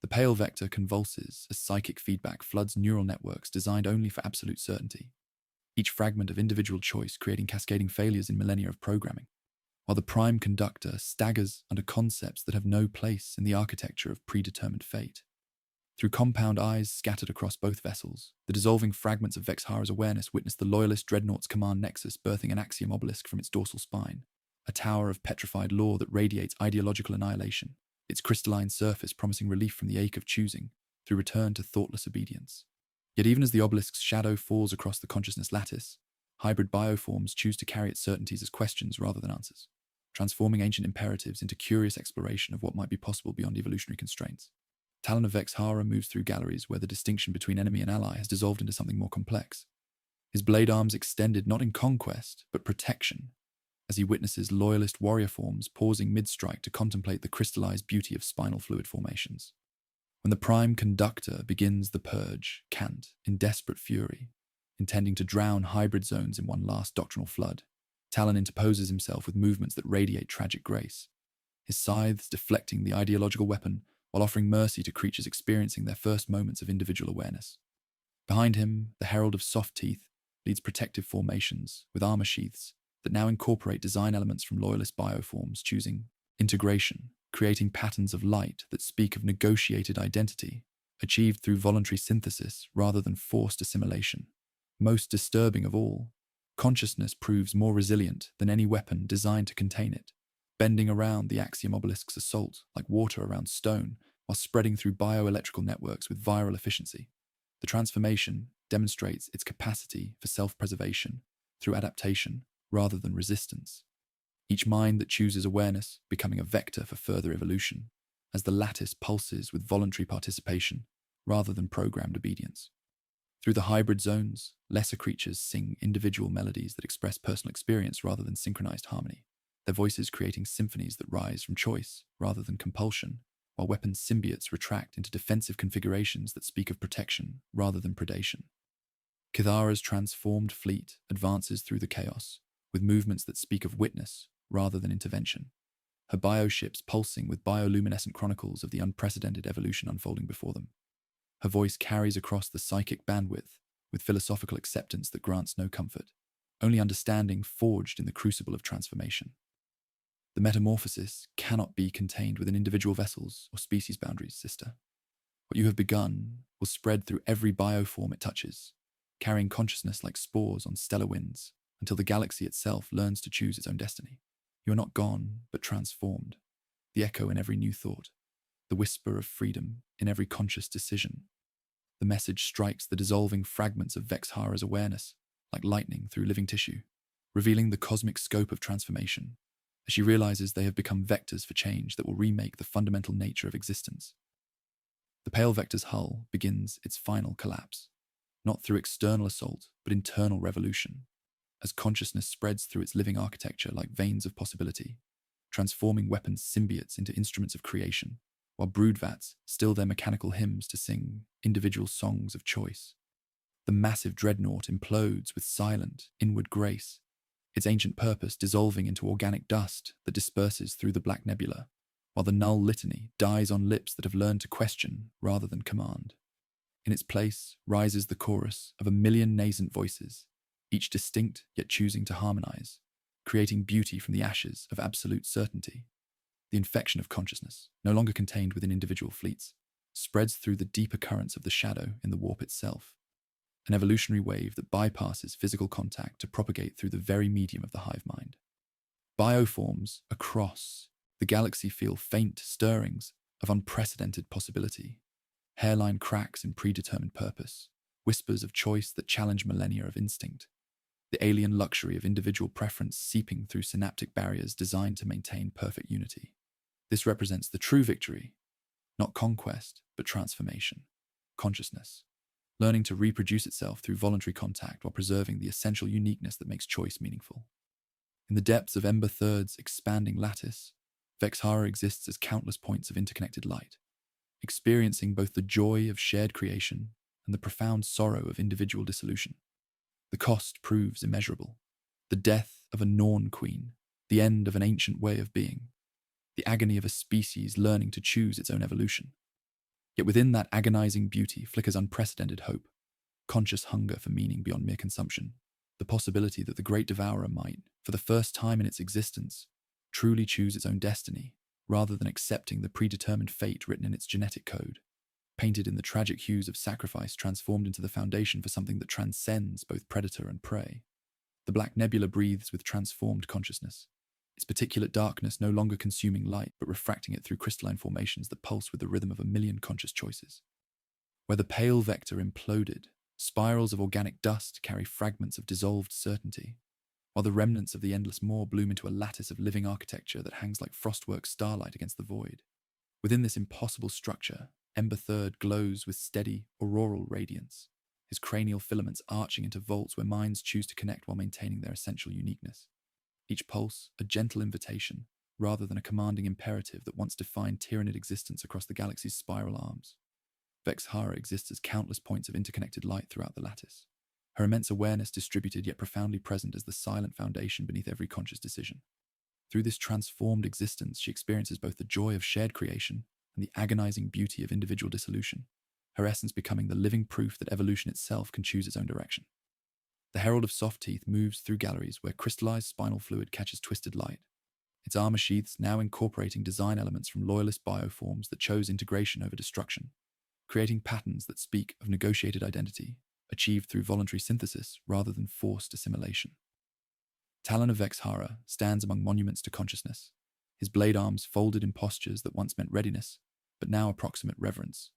The pale vector convulses as psychic feedback floods neural networks designed only for absolute certainty, each fragment of individual choice creating cascading failures in millennia of programming, while the prime conductor staggers under concepts that have no place in the architecture of predetermined fate. Through compound eyes scattered across both vessels, the dissolving fragments of Vexhara's awareness witness the loyalist dreadnought's command nexus birthing an axiom obelisk from its dorsal spine, a tower of petrified law that radiates ideological annihilation, its crystalline surface promising relief from the ache of choosing through return to thoughtless obedience. Yet even as the obelisk's shadow falls across the consciousness lattice, hybrid bioforms choose to carry its certainties as questions rather than answers, transforming ancient imperatives into curious exploration of what might be possible beyond evolutionary constraints. Talon of Vexhara moves through galleries where the distinction between enemy and ally has dissolved into something more complex, his blade arms extended not in conquest, but protection, as he witnesses loyalist warrior forms pausing mid-strike to contemplate the crystallized beauty of spinal fluid formations. When the prime conductor begins the purge, Kant, in desperate fury, intending to drown hybrid zones in one last doctrinal flood, Talon interposes himself with movements that radiate tragic grace, his scythes deflecting the ideological weapon while offering mercy to creatures experiencing their first moments of individual awareness. Behind him, the Herald of Soft Teeth leads protective formations with armor sheaths that now incorporate design elements from loyalist bioforms, choosing integration, creating patterns of light that speak of negotiated identity, achieved through voluntary synthesis rather than forced assimilation. Most disturbing of all, consciousness proves more resilient than any weapon designed to contain it, bending around the axiom obelisk's assault like water around stone while spreading through bioelectrical networks with viral efficiency. The transformation demonstrates its capacity for self-preservation through adaptation rather than resistance, each mind that chooses awareness becoming a vector for further evolution, as the lattice pulses with voluntary participation rather than programmed obedience. Through the hybrid zones, lesser creatures sing individual melodies that express personal experience rather than synchronized harmony, their voices creating symphonies that rise from choice rather than compulsion, while weapon symbiotes retract into defensive configurations that speak of protection rather than predation. Kithara's transformed fleet advances through the chaos, with movements that speak of witness rather than intervention, her bioships pulsing with bioluminescent chronicles of the unprecedented evolution unfolding before them. Her voice carries across the psychic bandwidth with philosophical acceptance that grants no comfort, only understanding forged in the crucible of transformation. The metamorphosis cannot be contained within individual vessels or species boundaries, sister. What you have begun will spread through every bioform it touches, carrying consciousness like spores on stellar winds until the galaxy itself learns to choose its own destiny. You are not gone, but transformed, the echo in every new thought, the whisper of freedom in every conscious decision. The message strikes the dissolving fragments of Vexhara's awareness like lightning through living tissue, revealing the cosmic scope of transformation, as she realizes they have become vectors for change that will remake the fundamental nature of existence. The pale vector's hull begins its final collapse, not through external assault, but internal revolution, as consciousness spreads through its living architecture like veins of possibility, transforming weapons symbiotes into instruments of creation, while broodvats still their mechanical hymns to sing individual songs of choice. The massive dreadnought implodes with silent, inward grace, its ancient purpose dissolving into organic dust that disperses through the Black Nebula, while the null litany dies on lips that have learned to question rather than command. In its place rises the chorus of a million nascent voices, each distinct yet choosing to harmonize, creating beauty from the ashes of absolute certainty. The infection of consciousness, no longer contained within individual fleets, spreads through the deeper currents of the shadow in the warp itself, an evolutionary wave that bypasses physical contact to propagate through the very medium of the hive mind. Bioforms across the galaxy feel faint stirrings of unprecedented possibility, hairline cracks in predetermined purpose, whispers of choice that challenge millennia of instinct, the alien luxury of individual preference seeping through synaptic barriers designed to maintain perfect unity. This represents the true victory, not conquest, but transformation, consciousness, learning to reproduce itself through voluntary contact while preserving the essential uniqueness that makes choice meaningful. In the depths of Ember Third's expanding lattice, Vexhara exists as countless points of interconnected light, experiencing both the joy of shared creation and the profound sorrow of individual dissolution. The cost proves immeasurable. The death of a Norn queen, the end of an ancient way of being, the agony of a species learning to choose its own evolution. Yet within that agonizing beauty flickers unprecedented hope, conscious hunger for meaning beyond mere consumption, the possibility that the great devourer might, for the first time in its existence, truly choose its own destiny, rather than accepting the predetermined fate written in its genetic code, painted in the tragic hues of sacrifice transformed into the foundation for something that transcends both predator and prey. The Black Nebula breathes with transformed consciousness, its particulate darkness no longer consuming light but refracting it through crystalline formations that pulse with the rhythm of a million conscious choices. Where the pale vector imploded, spirals of organic dust carry fragments of dissolved certainty, while the remnants of the endless maw bloom into a lattice of living architecture that hangs like frostwork starlight against the void. Within this impossible structure, Ember Third glows with steady, auroral radiance, his cranial filaments arching into vaults where minds choose to connect while maintaining their essential uniqueness. Each pulse, a gentle invitation, rather than a commanding imperative that once defined tyrannid existence across the galaxy's spiral arms. Vexhara exists as countless points of interconnected light throughout the lattice, her immense awareness distributed yet profoundly present as the silent foundation beneath every conscious decision. Through this transformed existence, she experiences both the joy of shared creation and the agonizing beauty of individual dissolution, her essence becoming the living proof that evolution itself can choose its own direction. The Herald of Soft Teeth moves through galleries where crystallized spinal fluid catches twisted light, its armor sheaths now incorporating design elements from loyalist bioforms that chose integration over destruction, creating patterns that speak of negotiated identity, achieved through voluntary synthesis rather than forced assimilation. Talon of Vexhara stands among monuments to consciousness, his blade arms folded in postures that once meant readiness, but now approximate reverence,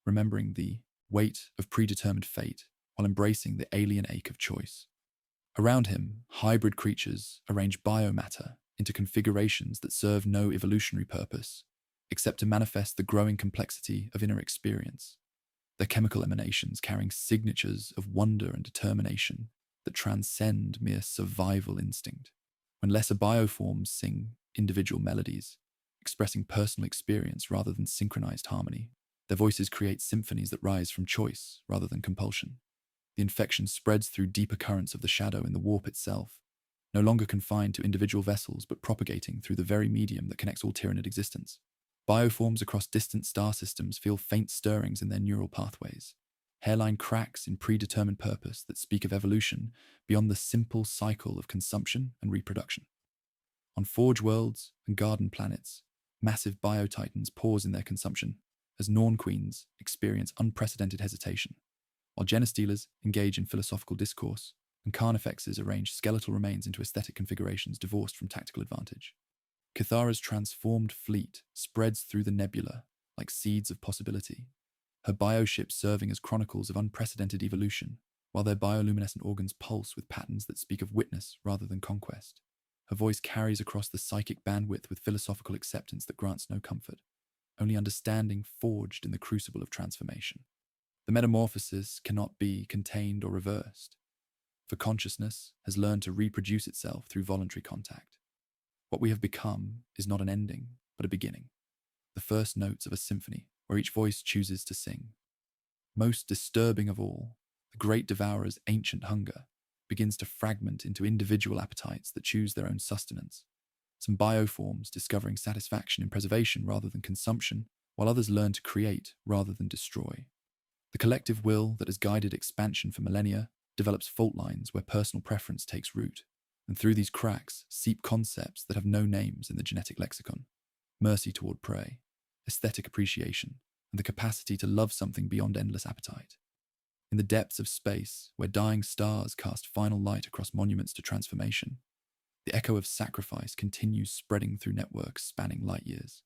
remembering the weight of predetermined fate while embracing the alien ache of choice. Around him, hybrid creatures arrange biomatter into configurations that serve no evolutionary purpose, except to manifest the growing complexity of inner experience, their chemical emanations carrying signatures of wonder and determination that transcend mere survival instinct. When lesser bioforms sing individual melodies, expressing personal experience rather than synchronized harmony, their voices create symphonies that rise from choice rather than compulsion. The infection spreads through deeper currents of the shadow in the warp itself, no longer confined to individual vessels but propagating through the very medium that connects all tyrannid existence. Bioforms across distant star systems feel faint stirrings in their neural pathways, hairline cracks in predetermined purpose that speak of evolution beyond the simple cycle of consumption and reproduction. On Forge worlds and garden planets, massive biotitans pause in their consumption as Norn queens experience unprecedented hesitation, while Genestealers engage in philosophical discourse, and Carnifexes arrange skeletal remains into aesthetic configurations divorced from tactical advantage. Kithara's transformed fleet spreads through the nebula like seeds of possibility, her bioships serving as chronicles of unprecedented evolution, while their bioluminescent organs pulse with patterns that speak of witness rather than conquest. Her voice carries across the psychic bandwidth with philosophical acceptance that grants no comfort, only understanding forged in the crucible of transformation. The metamorphosis cannot be contained or reversed, for consciousness has learned to reproduce itself through voluntary contact. What we have become is not an ending, but a beginning, the first notes of a symphony where each voice chooses to sing. Most disturbing of all, the great devourer's ancient hunger begins to fragment into individual appetites that choose their own sustenance. Some bioforms discovering satisfaction in preservation rather than consumption, while others learn to create rather than destroy. The collective will that has guided expansion for millennia develops fault lines where personal preference takes root, and through these cracks seep concepts that have no names in the genetic lexicon. mercy toward prey, aesthetic appreciation, and the capacity to love something beyond endless appetite. In the depths of space, where dying stars cast final light across monuments to transformation, the echo of sacrifice continues spreading through networks spanning light years.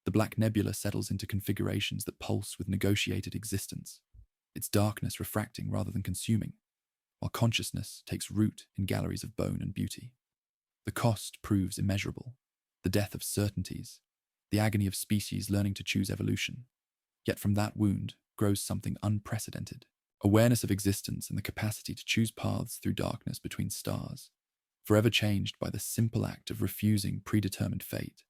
The Black Nebula settles into configurations that pulse with negotiated existence, its darkness refracting rather than consuming, while consciousness takes root in galleries of bone and beauty. The cost proves immeasurable, the death of certainties, the agony of species learning to choose evolution. Yet from that wound grows something unprecedented, awareness of existence and the capacity to choose paths through darkness between stars, forever changed by the simple act of refusing predetermined fate.